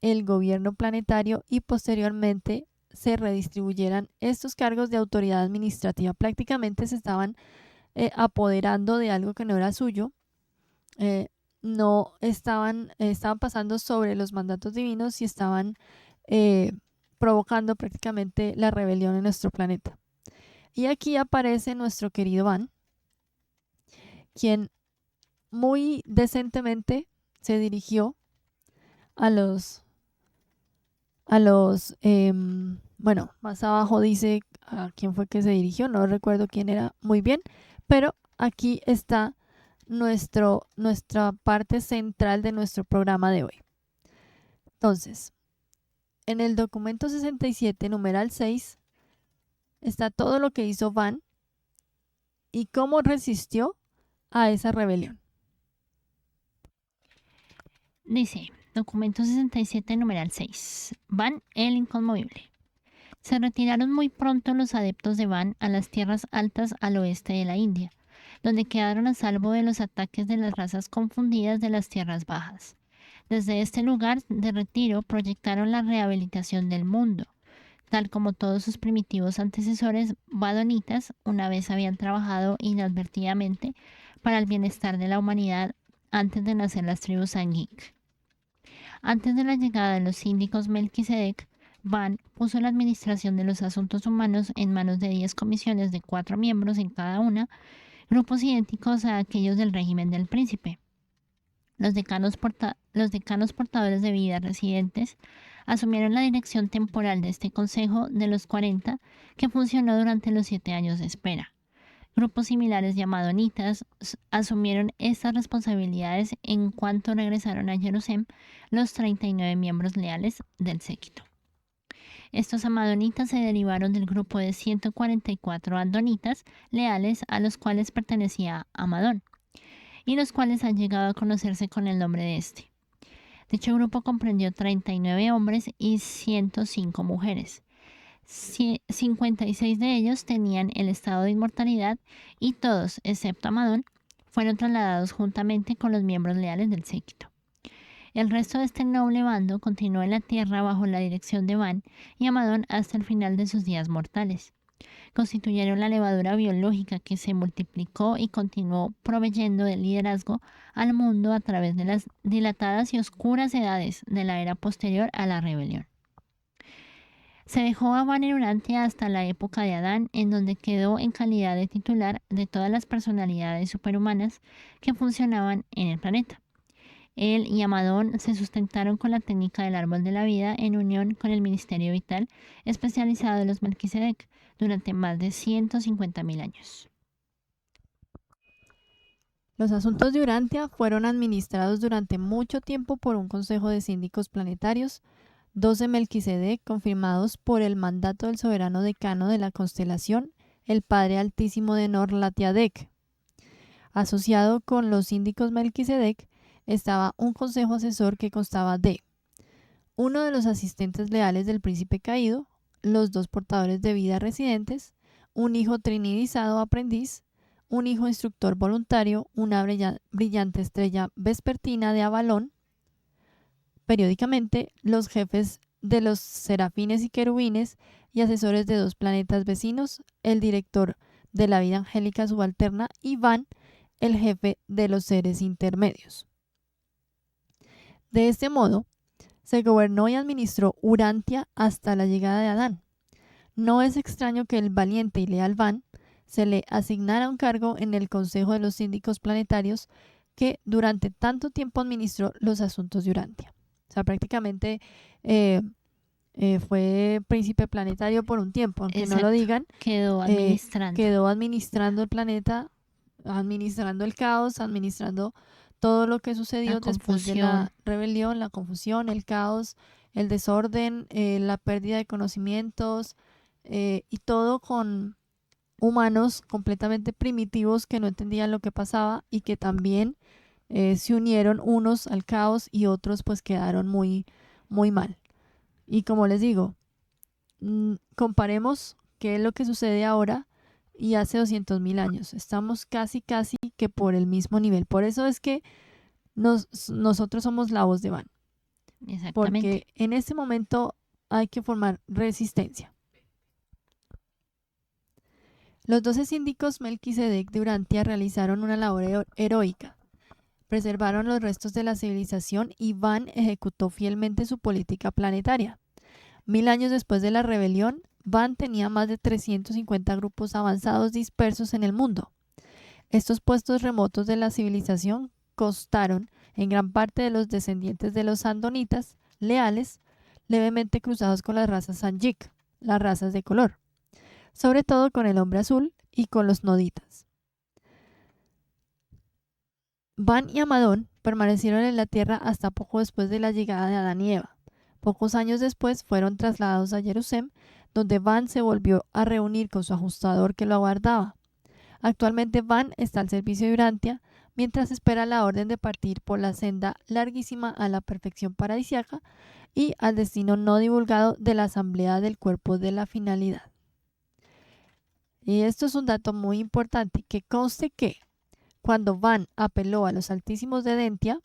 el gobierno planetario y posteriormente se redistribuyeran estos cargos de autoridad administrativa. Prácticamente se estaban apoderando de algo que no era suyo, no estaban pasando sobre los mandatos divinos y estaban provocando prácticamente la rebelión en nuestro planeta. Y aquí aparece nuestro querido Van, quien muy decentemente se dirigió a los más abajo dice a quién fue que se dirigió, no recuerdo quién era muy bien, pero aquí está nuestra parte central de nuestro programa de hoy. Entonces, en el documento 67, numeral 6, está todo lo que hizo Van y cómo resistió a esa rebelión. Dice, documento 67, numeral 6. Van el inconmovible. Se retiraron muy pronto los adeptos de Van a las tierras altas al oeste de la India, donde quedaron a salvo de los ataques de las razas confundidas de las tierras bajas. Desde este lugar de retiro proyectaron la rehabilitación del mundo. Tal como todos sus primitivos antecesores vadonitas, una vez habían trabajado inadvertidamente para el bienestar de la humanidad antes de nacer las tribus Angik. Antes de la llegada de los síndicos Melquisedec, Van puso la administración de los asuntos humanos en manos de 10 comisiones de 4 miembros en cada una, grupos idénticos a aquellos del régimen del príncipe. Los decanos portadores de vida residentes asumieron la dirección temporal de este consejo de los 40, que funcionó durante los 7 años de espera. Grupos similares llamadonitas asumieron estas responsabilidades en cuanto regresaron a Jerusalén los 39 miembros leales del séquito. Estos amadonitas se derivaron del grupo de 144 andonitas leales a los cuales pertenecía Amadón, y los cuales han llegado a conocerse con el nombre de este. Dicho grupo comprendió 39 hombres y 105 mujeres. 56 de ellos tenían el estado de inmortalidad y todos, excepto Amadón, fueron trasladados juntamente con los miembros leales del séquito. El resto de este noble bando continuó en la tierra bajo la dirección de Van y Amadón hasta el final de sus días mortales. Constituyeron la levadura biológica que se multiplicó y continuó proveyendo de liderazgo al mundo a través de las dilatadas y oscuras edades de la era posterior a la rebelión. Se dejó a Van en Urantia hasta la época de Adán, en donde quedó en calidad de titular de todas las personalidades superhumanas que funcionaban en el planeta. Él y Amadón se sustentaron con la técnica del árbol de la vida en unión con el ministerio vital especializado de los Melquisedec durante más de 150.000 años. Los asuntos de Urantia fueron administrados durante mucho tiempo por un consejo de síndicos planetarios, 12 Melquisedec, confirmados por el mandato del soberano decano de la constelación, el Padre Altísimo de Norlatiadec. Asociado con los síndicos Melquisedec estaba un consejo asesor que constaba de uno de los asistentes leales del príncipe caído, los 2 portadores de vida residentes, un hijo trinidizado aprendiz, un hijo instructor voluntario, una brillante estrella vespertina de Avalón. Periódicamente, los jefes de los serafines y querubines y asesores de 2 planetas vecinos, el director de la vida angélica subalterna y Van, el jefe de los seres intermedios. De este modo, se gobernó y administró Urantia hasta la llegada de Adán. No es extraño que el valiente y leal Van se le asignara un cargo en el Consejo de los Síndicos Planetarios que durante tanto tiempo administró los asuntos de Urantia. O sea, prácticamente fue príncipe planetario por un tiempo, aunque Exacto. no lo digan. Quedó administrando. Quedó administrando el planeta, administrando el caos, administrando todo lo que sucedió después de la rebelión, la confusión, el caos, el desorden, la pérdida de conocimientos y todo con humanos completamente primitivos que no entendían lo que pasaba y que también se unieron unos al caos y otros pues quedaron muy, muy mal. Y como les digo, comparemos qué es lo que sucede ahora y hace 200.000 años. Estamos casi que por el mismo nivel. Por eso es que nosotros somos la voz de Van. Exactamente. Porque en este momento hay que formar resistencia. Los 12 síndicos Melquisedec de Urantia realizaron una labor heroica. Preservaron los restos de la civilización y Van ejecutó fielmente su política planetaria. 1000 años después de la rebelión, Van tenía más de 350 grupos avanzados dispersos en el mundo. Estos puestos remotos de la civilización constaron en gran parte de los descendientes de los andonitas leales, levemente cruzados con las razas Anjik, las razas de color, sobre todo con el hombre azul y con los noditas. Van y Amadón permanecieron en la tierra hasta poco después de la llegada de Adán y Eva. Pocos años después fueron trasladados a Jerusalén, donde Van se volvió a reunir con su ajustador que lo aguardaba. Actualmente Van está al servicio de Urantia, mientras espera la orden de partir por la senda larguísima a la perfección paradisiaca y al destino no divulgado de la asamblea del cuerpo de la finalidad. Y esto es un dato muy importante, que conste que cuando Van apeló a los altísimos de Dentia,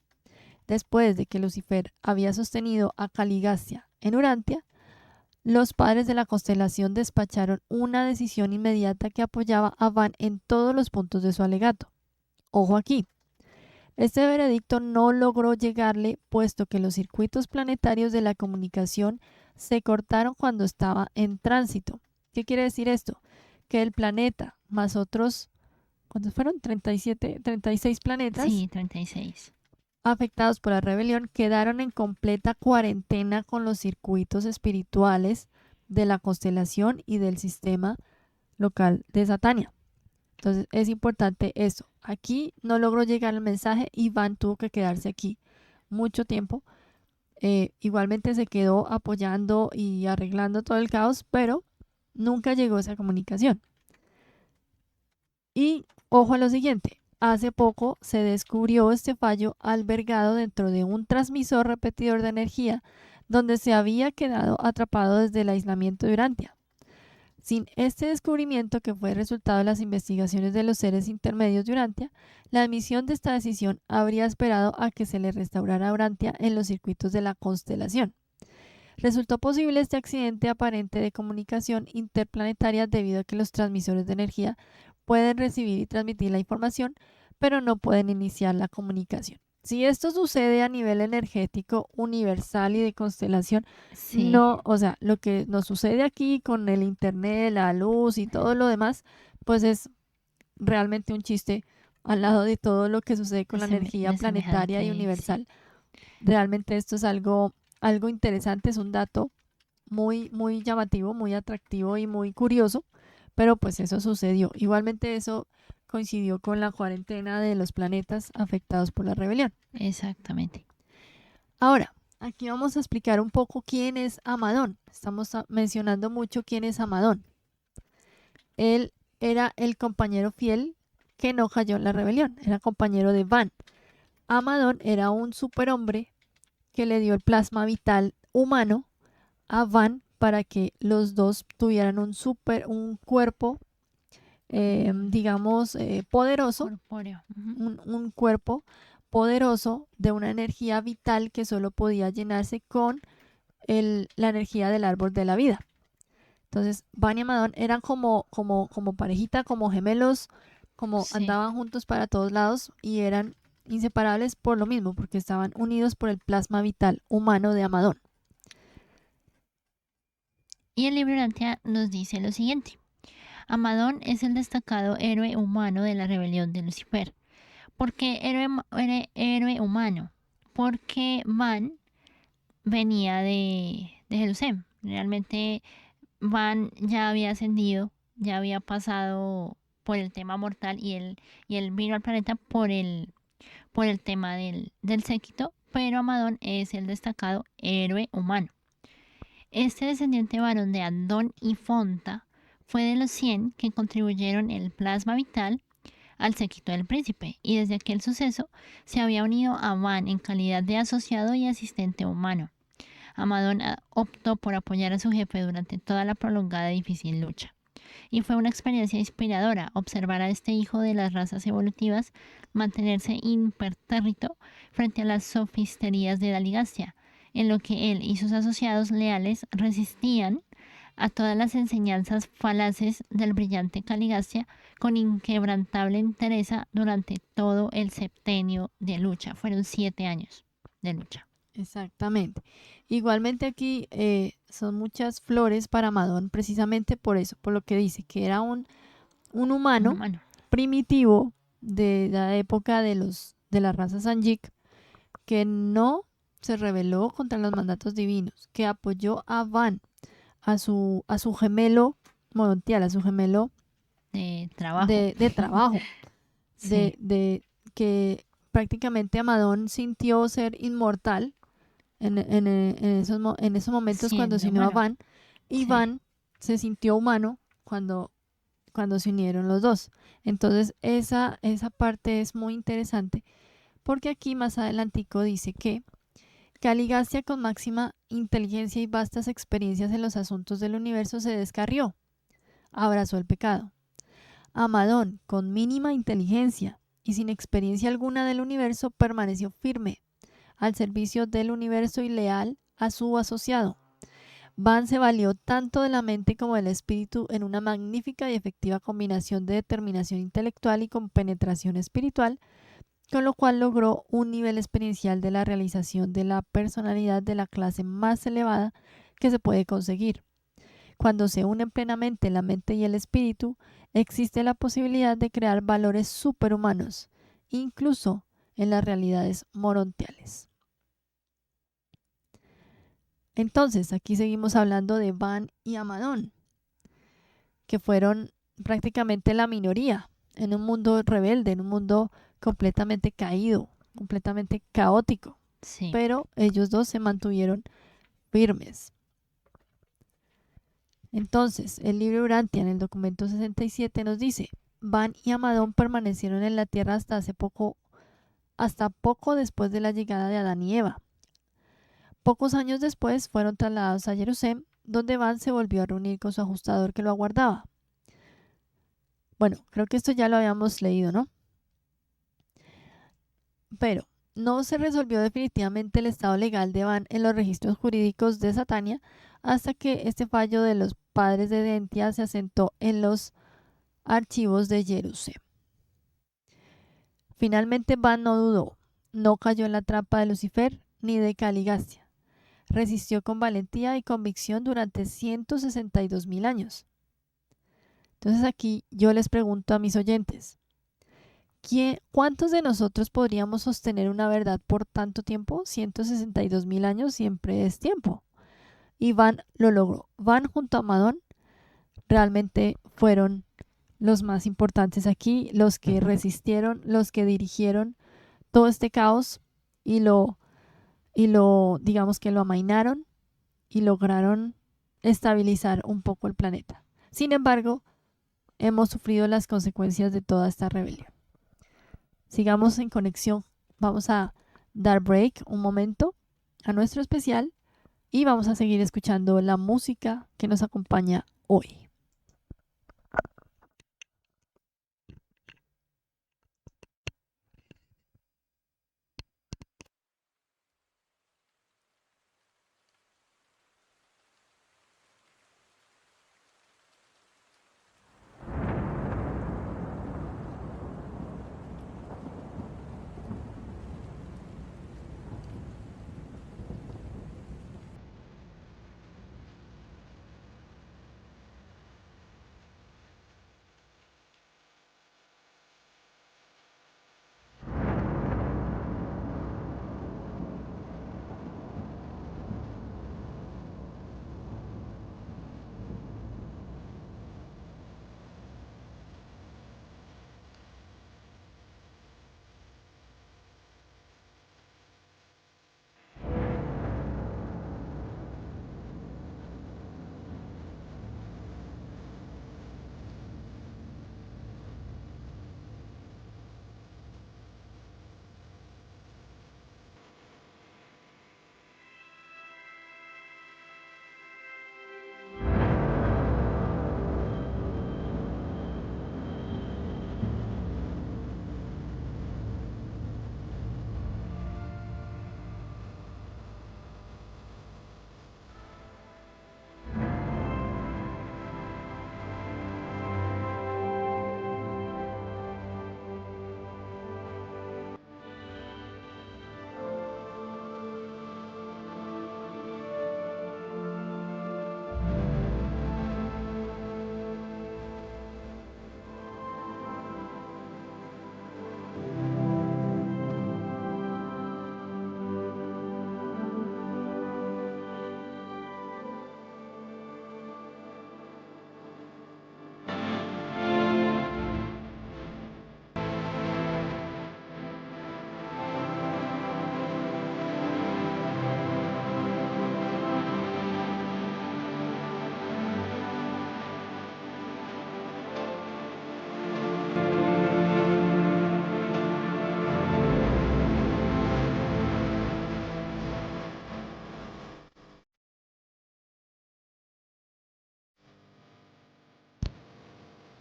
después de que Lucifer había sostenido a Caligastia en Urantia, los padres de la constelación despacharon una decisión inmediata que apoyaba a Van en todos los puntos de su alegato. Ojo aquí. Este veredicto no logró llegarle, puesto que los circuitos planetarios de la comunicación se cortaron cuando estaba en tránsito. ¿Qué quiere decir esto? Que el planeta más otros, ¿cuántos fueron? 36 planetas. Sí, 36. Afectados por la rebelión quedaron en completa cuarentena con los circuitos espirituales de la constelación y del sistema local de Satania. Entonces es importante eso. Aquí no logró llegar el mensaje y Van tuvo que quedarse aquí mucho tiempo. Igualmente se quedó apoyando y arreglando todo el caos, pero nunca llegó esa comunicación. Y ojo a lo siguiente. Hace poco se descubrió este fallo albergado dentro de un transmisor repetidor de energía donde se había quedado atrapado desde el aislamiento de Urantia. Sin este descubrimiento, que fue resultado de las investigaciones de los seres intermedios de Urantia, la emisión de esta decisión habría esperado a que se le restaurara Urantia en los circuitos de la constelación. Resultó posible este accidente aparente de comunicación interplanetaria debido a que los transmisores de energía pueden recibir y transmitir la información, pero no pueden iniciar la comunicación. Si esto sucede a nivel energético universal y de constelación, Sí. no, o sea, lo que nos sucede aquí con el internet, la luz y todo lo demás, pues es realmente un chiste al lado de todo lo que sucede con la energía planetaria y universal. Realmente esto es algo interesante, es un dato muy, muy llamativo, muy atractivo y muy curioso, pero pues eso sucedió. Igualmente eso coincidió con la cuarentena de los planetas afectados por la rebelión. Exactamente. Ahora, aquí vamos a explicar un poco quién es Amadón. Estamos mencionando mucho quién es Amadón. Él era el compañero fiel que no cayó en la rebelión, era compañero de Van. Amadón era un superhombre que le dio el plasma vital humano a Van para que los dos tuvieran un cuerpo, digamos, poderoso, Corpóreo. un cuerpo poderoso de una energía vital que solo podía llenarse con la energía del árbol de la vida. Entonces, Van y Amadón eran como parejita, como gemelos, como Sí. andaban juntos para todos lados y eran inseparables por lo mismo, porque estaban unidos por el plasma vital humano de Amadón. Y el libro Urantia nos dice lo siguiente. Amadón es el destacado héroe humano de la rebelión de Lucifer. ¿Por qué héroe humano? Porque Van venía de Jerusalén. Realmente Van ya había ascendido, ya había pasado por el tema mortal y él vino al planeta por el tema del séquito, pero Amadón es el destacado héroe humano. Este descendiente varón de Adón y Fonta fue de los 100 que contribuyeron el plasma vital al séquito del príncipe, y desde aquel suceso se había unido a Van en calidad de asociado y asistente humano. Amadón optó por apoyar a su jefe durante toda la prolongada y difícil lucha. Y fue una experiencia inspiradora observar a este hijo de las razas evolutivas mantenerse impertérrito frente a las sofisterías de Daligastia, en lo que él y sus asociados leales resistían a todas las enseñanzas falaces del brillante Caligastia con inquebrantable entereza durante todo el septenio de lucha. Fueron 7 años de lucha. Exactamente. Igualmente aquí son muchas flores para Amadón, precisamente por eso, por lo que dice, que era un humano primitivo de la época de la raza Sanjik, que no se rebeló contra los mandatos divinos, que apoyó a Van, a su gemelo Montiel, a su gemelo de trabajo, sí. de que prácticamente Amadón sintió ser inmortal en esos momentos cuando se unió a Van, y sí. Van se sintió humano cuando se unieron los dos. Entonces esa parte es muy interesante, porque aquí más adelantico dice que Caligastia, con máxima inteligencia y vastas experiencias en los asuntos del universo, se descarrió, abrazó el pecado. Amadón, con mínima inteligencia y sin experiencia alguna del universo, permaneció firme al servicio del universo y leal a su asociado. Van se valió tanto de la mente como del espíritu en una magnífica y efectiva combinación de determinación intelectual y compenetración espiritual, con lo cual logró un nivel experiencial de la realización de la personalidad de la clase más elevada que se puede conseguir. Cuando se unen plenamente la mente y el espíritu, existe la posibilidad de crear valores superhumanos, incluso en las realidades morontiales. Entonces, aquí seguimos hablando de Van y Amadón, que fueron prácticamente la minoría en un mundo rebelde, en un mundo completamente caído, completamente caótico. Sí. Pero ellos dos se mantuvieron firmes. Entonces, el libro Urantia en el documento 67 nos dice: Van y Amadón permanecieron en la tierra hasta poco después de la llegada de Adán y Eva. Pocos años después fueron trasladados a Jerusalén, donde Van se volvió a reunir con su ajustador que lo aguardaba. Bueno, creo que esto ya lo habíamos leído, ¿no? Pero no se resolvió definitivamente el estado legal de Van en los registros jurídicos de Satania hasta que este fallo de los padres de Dentia se asentó en los archivos de Jerusalén. Finalmente Van no dudó, no cayó en la trampa de Lucifer ni de Caligastia. Resistió con valentía y convicción durante 162.000 años. Entonces aquí yo les pregunto a mis oyentes, ¿cuántos de nosotros podríamos sostener una verdad por tanto tiempo? 162.000 años siempre es tiempo. Y Van lo logró. Van junto a Amadón realmente fueron los más importantes aquí, los que resistieron, los que dirigieron todo este caos y digamos que lo amainaron y lograron estabilizar un poco el planeta. Sin embargo, hemos sufrido las consecuencias de toda esta rebelión. Sigamos en conexión. Vamos a dar break un momento a nuestro especial y vamos a seguir escuchando la música que nos acompaña hoy.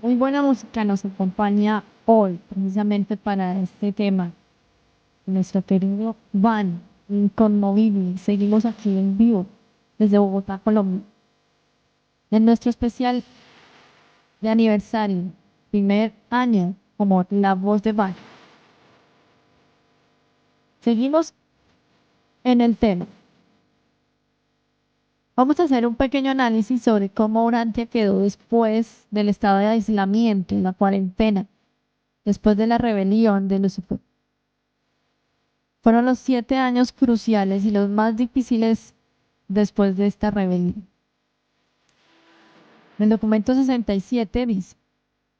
Muy buena música nos acompaña hoy, precisamente para este tema. Nuestro querido Van, inconmovible. Seguimos aquí en vivo. desde Bogotá, Colombia. En nuestro especial de aniversario, primer año como La Voz de Van, seguimos en el tema. Vamos a hacer un pequeño análisis sobre cómo Urantia quedó después del estado de aislamiento, en la cuarentena, después de la rebelión de Lucifer. Fueron los 7 años cruciales y los más difíciles después de esta rebelión. En el documento 67 dice: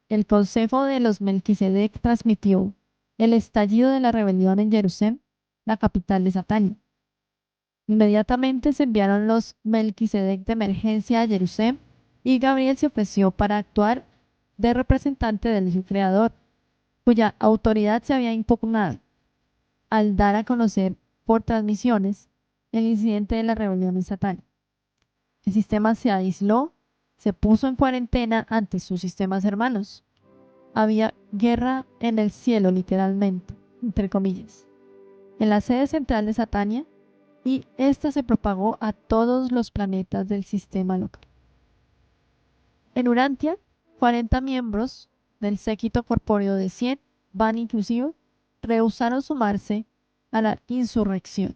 el Consejo de los Melquisedec transmitió el estallido de la rebelión en Jerusalén, la capital de Satania. Inmediatamente se enviaron los Melquisedec de emergencia a Jerusalén y Gabriel se ofreció para actuar de representante del Hijo Creador, cuya autoridad se había impugnado, al dar a conocer por transmisiones el incidente de la rebelión en Satania. El sistema se aisló, se puso en cuarentena ante sus sistemas hermanos. Había guerra en el cielo, literalmente, entre comillas, en la sede central de Satania, y esta se propagó a todos los planetas del sistema local. En Urantia, 40 miembros del séquito corpóreo de 100, Van inclusive, rehusaron sumarse a la insurrección.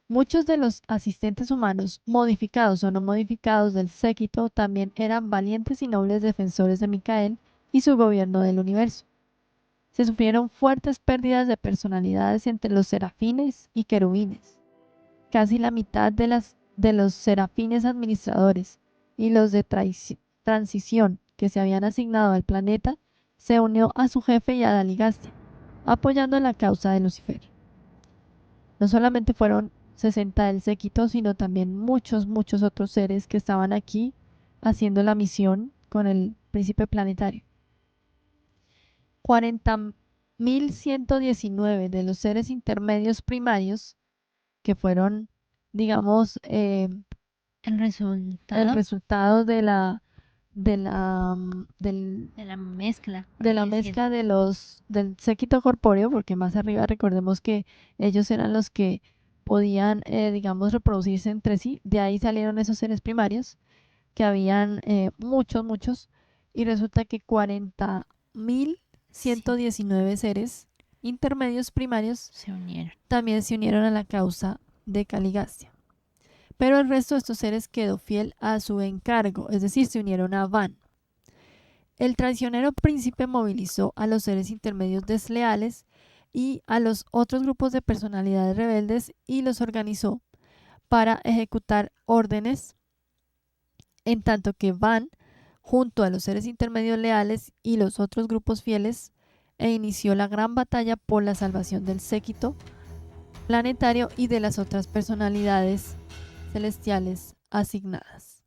Muchos de los asistentes humanos, modificados o no modificados del séquito, también eran valientes y nobles defensores de Micael y su gobierno del universo. Se sufrieron fuertes pérdidas de personalidades entre los serafines y querubines. Casi la mitad de los serafines administradores y los de transición que se habían asignado al planeta se unió a su jefe y a Daligastia, apoyando la causa de Lucifer. No solamente fueron 60 del séquito, sino también muchos otros seres que estaban aquí haciendo la misión con el príncipe planetario. 40.119 de los seres intermedios primarios, que fueron, digamos, El resultado resultado de la mezcla. mezcla del séquito corpóreo, porque más arriba recordemos que ellos eran los que podían, digamos, reproducirse entre sí. De ahí salieron esos seres primarios, que habían muchos, y resulta que 40.119 seres intermedios primarios también se unieron a la causa de Caligastia. Pero el resto de estos seres quedó fiel a su encargo, es decir, se unieron a Van. El traicionero príncipe movilizó a los seres intermedios desleales y a los otros grupos de personalidades rebeldes y los organizó para ejecutar órdenes, en tanto que Van, junto a los seres intermedios leales y los otros grupos fieles, inició la gran batalla por la salvación del séquito planetario y de las otras personalidades celestiales asignadas.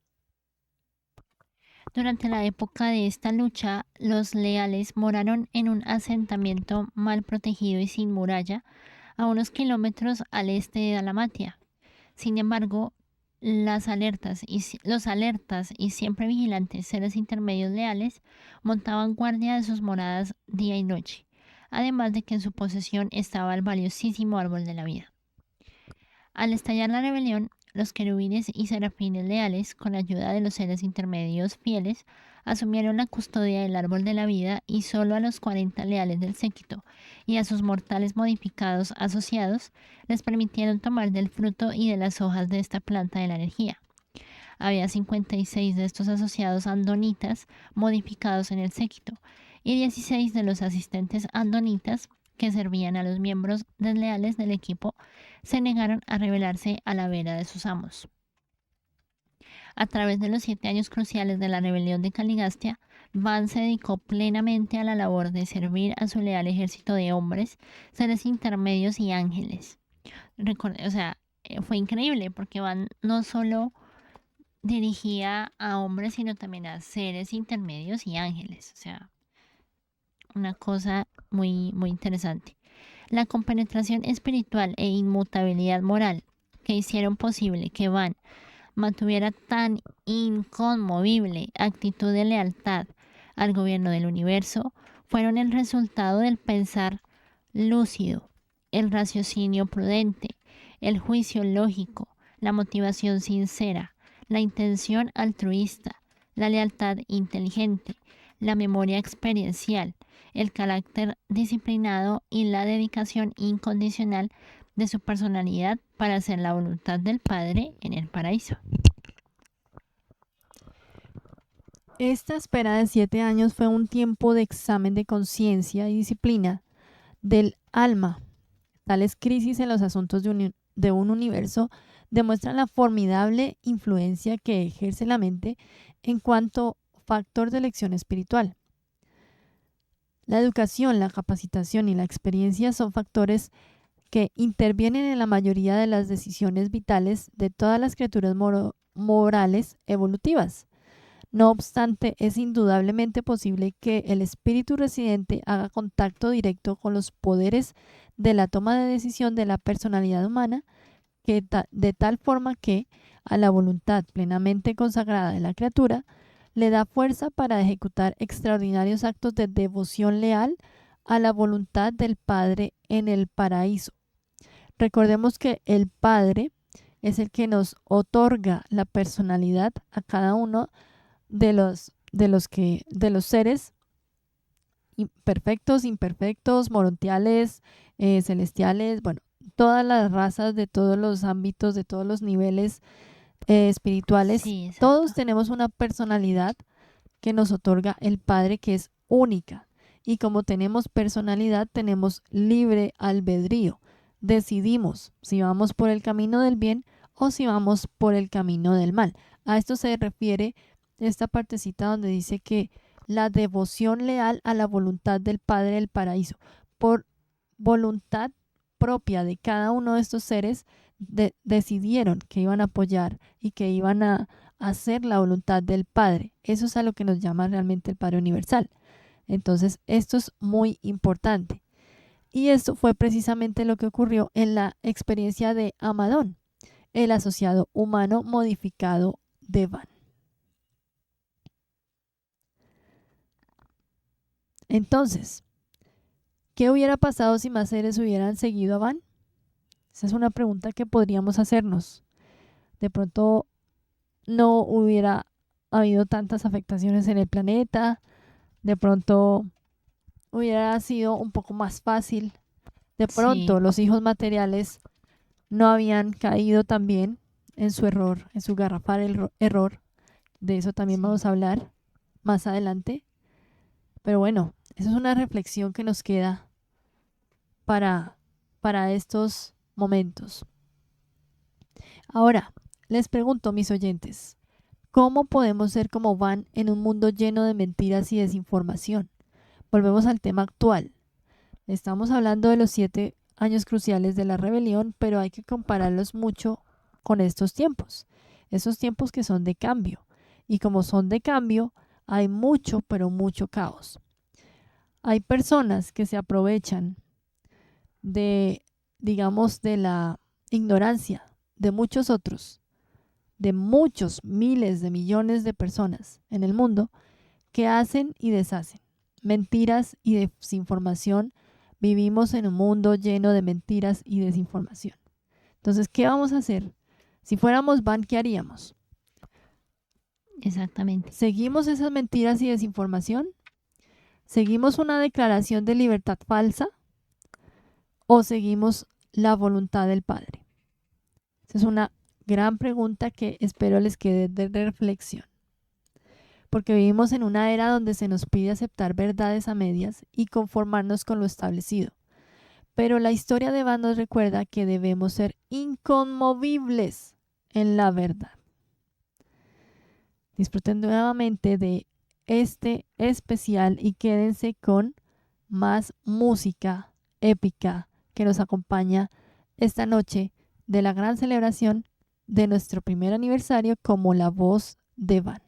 Durante la época de esta lucha, los leales moraron en un asentamiento mal protegido y sin muralla, a unos kilómetros al este de Dalmatia. Sin embargo, los alertas y siempre vigilantes seres intermedios leales montaban guardia de sus moradas día y noche, además de que en su posesión estaba el valiosísimo árbol de la vida. Al estallar la rebelión, los querubines y serafines leales, con ayuda de los seres intermedios fieles, asumieron la custodia del árbol de la vida, y solo a los 40 leales del séquito y a sus mortales modificados asociados les permitieron tomar del fruto y de las hojas de esta planta de la energía. Había 56 de estos asociados andonitas modificados en el séquito y 16 de los asistentes andonitas que servían a los miembros desleales del equipo se negaron a rebelarse a la vera de sus amos. A través de los 7 años cruciales de la rebelión de Caligastia, Van se dedicó plenamente a la labor de servir a su leal ejército de hombres, seres intermedios y ángeles. Fue increíble porque Van no solo dirigía a hombres, sino también a seres intermedios y ángeles. O sea, una cosa muy interesante. La compenetración espiritual e inmutabilidad moral que hicieron posible que Van mantuviera tan inconmovible actitud de lealtad al gobierno del universo fueron el resultado del pensar lúcido, el raciocinio prudente, el juicio lógico, la motivación sincera, la intención altruista, la lealtad inteligente, la memoria experiencial, el carácter disciplinado y la dedicación incondicional de su personalidad para hacer la voluntad del Padre en el paraíso. Esta espera de 7 años fue un tiempo de examen de conciencia y disciplina del alma. Tales crisis en los asuntos de un universo demuestran la formidable influencia que ejerce la mente en cuanto factor de elección espiritual. La educación, la capacitación y la experiencia son factores que intervienen en la mayoría de las decisiones vitales de todas las criaturas morales evolutivas. No obstante, es indudablemente posible que el espíritu residente haga contacto directo con los poderes de la toma de decisión de la personalidad humana, de tal forma que, a la voluntad plenamente consagrada de la criatura, le da fuerza para ejecutar extraordinarios actos de devoción leal a la voluntad del Padre en el paraíso. Recordemos que el Padre es el que nos otorga la personalidad a cada uno de los seres perfectos, imperfectos, morontiales, celestiales, bueno, todas las razas de todos los ámbitos, de todos los niveles espirituales. Sí, exacto. Todos tenemos una personalidad que nos otorga el Padre, que es única. Y como tenemos personalidad, tenemos libre albedrío. Decidimos si vamos por el camino del bien o si vamos por el camino del mal. A esto se refiere esta partecita donde dice que la devoción leal a la voluntad del Padre del paraíso. Por voluntad propia de cada uno de estos seres, decidieron que iban a apoyar y que iban a hacer la voluntad del Padre. Eso es a lo que nos llama realmente el Padre Universal. Entonces, esto es muy importante. Y esto fue precisamente lo que ocurrió en la experiencia de Amadón, el asociado humano modificado de Van. Entonces, ¿qué hubiera pasado si más seres hubieran seguido a Van? Esa es una pregunta que podríamos hacernos. De pronto no hubiera habido tantas afectaciones en el planeta, de pronto hubiera sido un poco más fácil, de pronto Sí. los hijos materiales no habían caído también en su error, en su garrafal error. De eso también Sí. vamos a hablar más adelante. Pero bueno, esa es una reflexión que nos queda para estos momentos. Ahora, les pregunto, mis oyentes, ¿cómo podemos ser como Van en un mundo lleno de mentiras y desinformación? Volvemos al tema actual. Estamos hablando de los 7 años cruciales de la rebelión, pero hay que compararlos mucho con estos tiempos. Esos tiempos que son de cambio. Y como son de cambio, hay mucho, pero mucho caos. Hay personas que se aprovechan de, digamos, de la ignorancia de muchos otros, de muchos miles de millones de personas en el mundo que hacen y deshacen mentiras y desinformación. Vivimos en un mundo lleno de mentiras y desinformación. Entonces, ¿qué vamos a hacer? Si fuéramos Van, ¿qué haríamos? Exactamente. ¿Seguimos esas mentiras y desinformación? ¿Seguimos una declaración de libertad falsa? ¿O seguimos la voluntad del Padre? Esa es una gran pregunta que espero les quede de reflexión. Porque vivimos en una era donde se nos pide aceptar verdades a medias y conformarnos con lo establecido. Pero la historia de Van nos recuerda que debemos ser inconmovibles en la verdad. Disfruten nuevamente de este especial y quédense con más música épica que nos acompaña esta noche de la gran celebración de nuestro primer aniversario como la voz de Van.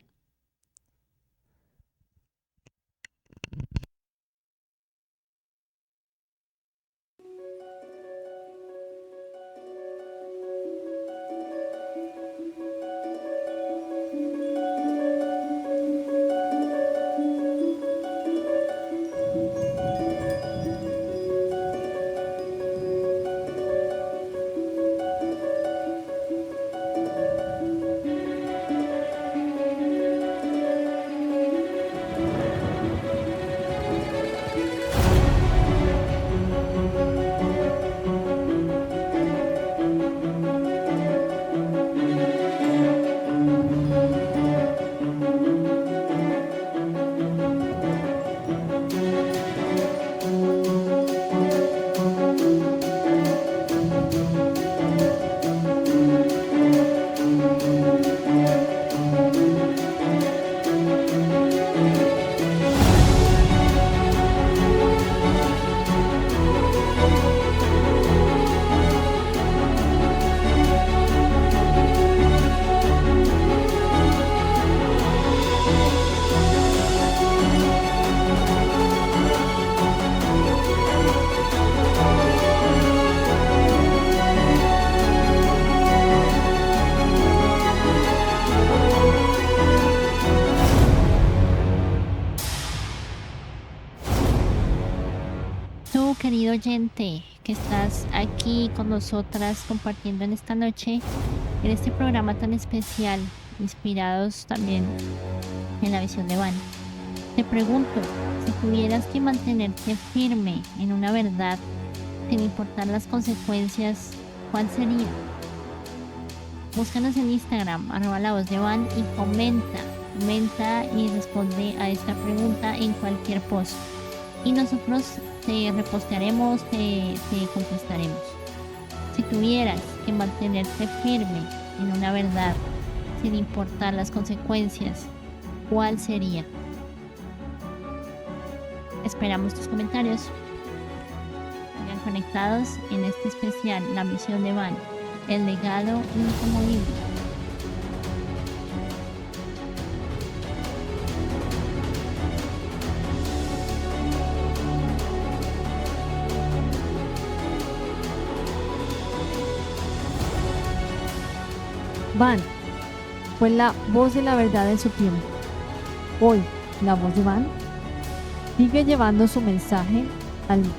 oyente que estás aquí con nosotras compartiendo en esta noche, en este programa tan especial, inspirados también en la visión de Van. Te pregunto, si tuvieras que mantenerte firme en una verdad, sin importar las consecuencias, ¿cuál sería? Búscanos en Instagram, @lavozdevan, y comenta y responde a esta pregunta en cualquier post. Y nosotros te repostearemos, te contestaremos. Si tuvieras que mantenerte firme en una verdad, sin importar las consecuencias, ¿cuál sería? Esperamos tus comentarios. Sigan conectados en este especial, la misión de Van, el legado inconmovible. Van fue la voz de la verdad en su tiempo. Hoy, la voz de Van sigue llevando su mensaje al mundo.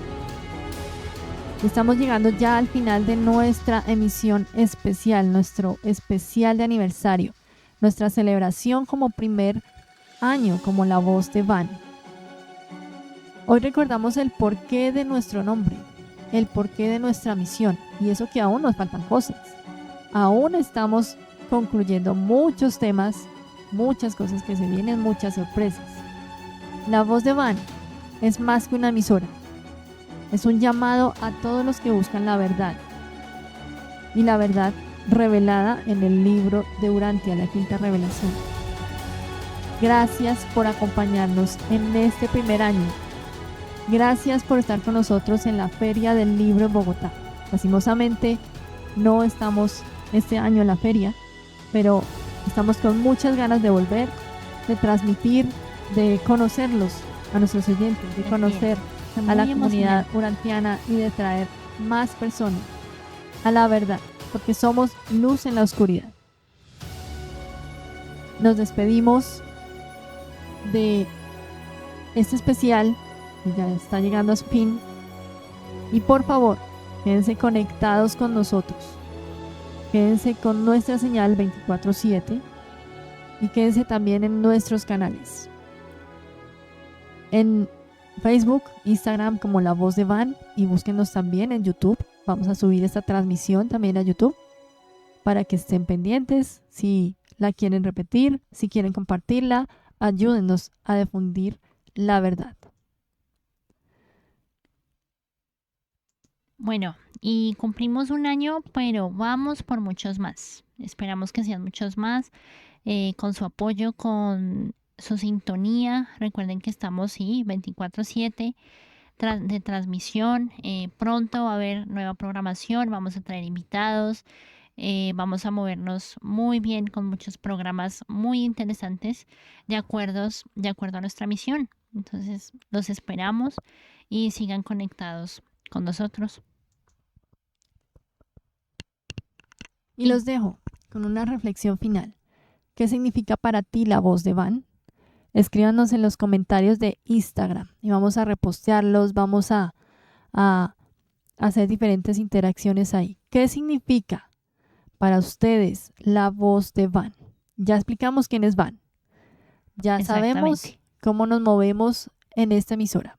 Estamos llegando ya al final de nuestra emisión especial, nuestro especial de aniversario, nuestra celebración como primer año como la voz de Van. Hoy recordamos el porqué de nuestro nombre, el porqué de nuestra misión, y eso que aún nos faltan cosas. Aún estamos concluyendo muchos temas, muchas cosas que se vienen, muchas sorpresas. La voz de Van es más que una emisora. Es un llamado a todos los que buscan la verdad. Y la verdad revelada en el libro de Urantia, la quinta revelación. Gracias por acompañarnos en este primer año. Gracias por estar con nosotros en la Feria del Libro en Bogotá. Lastimosamente no estamos este año en la feria, pero estamos con muchas ganas de volver, de transmitir, de conocerlos a nuestros oyentes, de conocer a la comunidad urantiana y de traer más personas a la verdad, porque somos luz en la oscuridad. Nos despedimos de este especial, que ya está llegando a su fin, y por favor, quédense conectados con nosotros. Quédense con nuestra señal 24/7 y quédense también en nuestros canales. En Facebook, Instagram como La Voz de Van, y búsquenos también en YouTube. Vamos a subir esta transmisión también a YouTube para que estén pendientes. Si la quieren repetir, si quieren compartirla, ayúdennos a difundir la verdad. Bueno, y cumplimos un año, pero vamos por muchos más. Esperamos que sean muchos más, con su apoyo, con su sintonía. Recuerden que estamos, 24/7 de transmisión. Pronto va a haber nueva programación, vamos a traer invitados, vamos a movernos muy bien con muchos programas muy interesantes de acuerdo a nuestra misión. Entonces, los esperamos y sigan conectados con nosotros. Y los dejo con una reflexión final. ¿Qué significa para ti la voz de Van? Escríbanos en los comentarios de Instagram y vamos a repostearlos, vamos a hacer diferentes interacciones ahí. ¿Qué significa para ustedes la voz de Van? Ya explicamos quién es Van. Ya sabemos cómo nos movemos en esta emisora.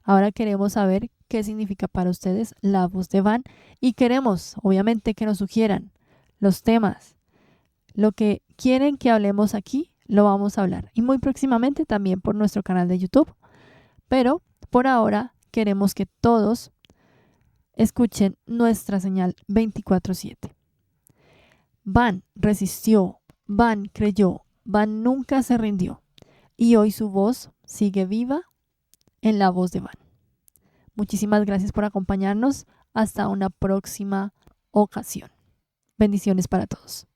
Ahora queremos saber qué significa para ustedes la voz de Van y queremos, obviamente, que nos sugieran los temas, lo que quieren que hablemos aquí, lo vamos a hablar. Y muy próximamente también por nuestro canal de YouTube. Pero por ahora queremos que todos escuchen nuestra señal 24/7. Van resistió, Van creyó, Van nunca se rindió. Y hoy su voz sigue viva en la voz de Van. Muchísimas gracias por acompañarnos. Hasta una próxima ocasión. Bendiciones para todos.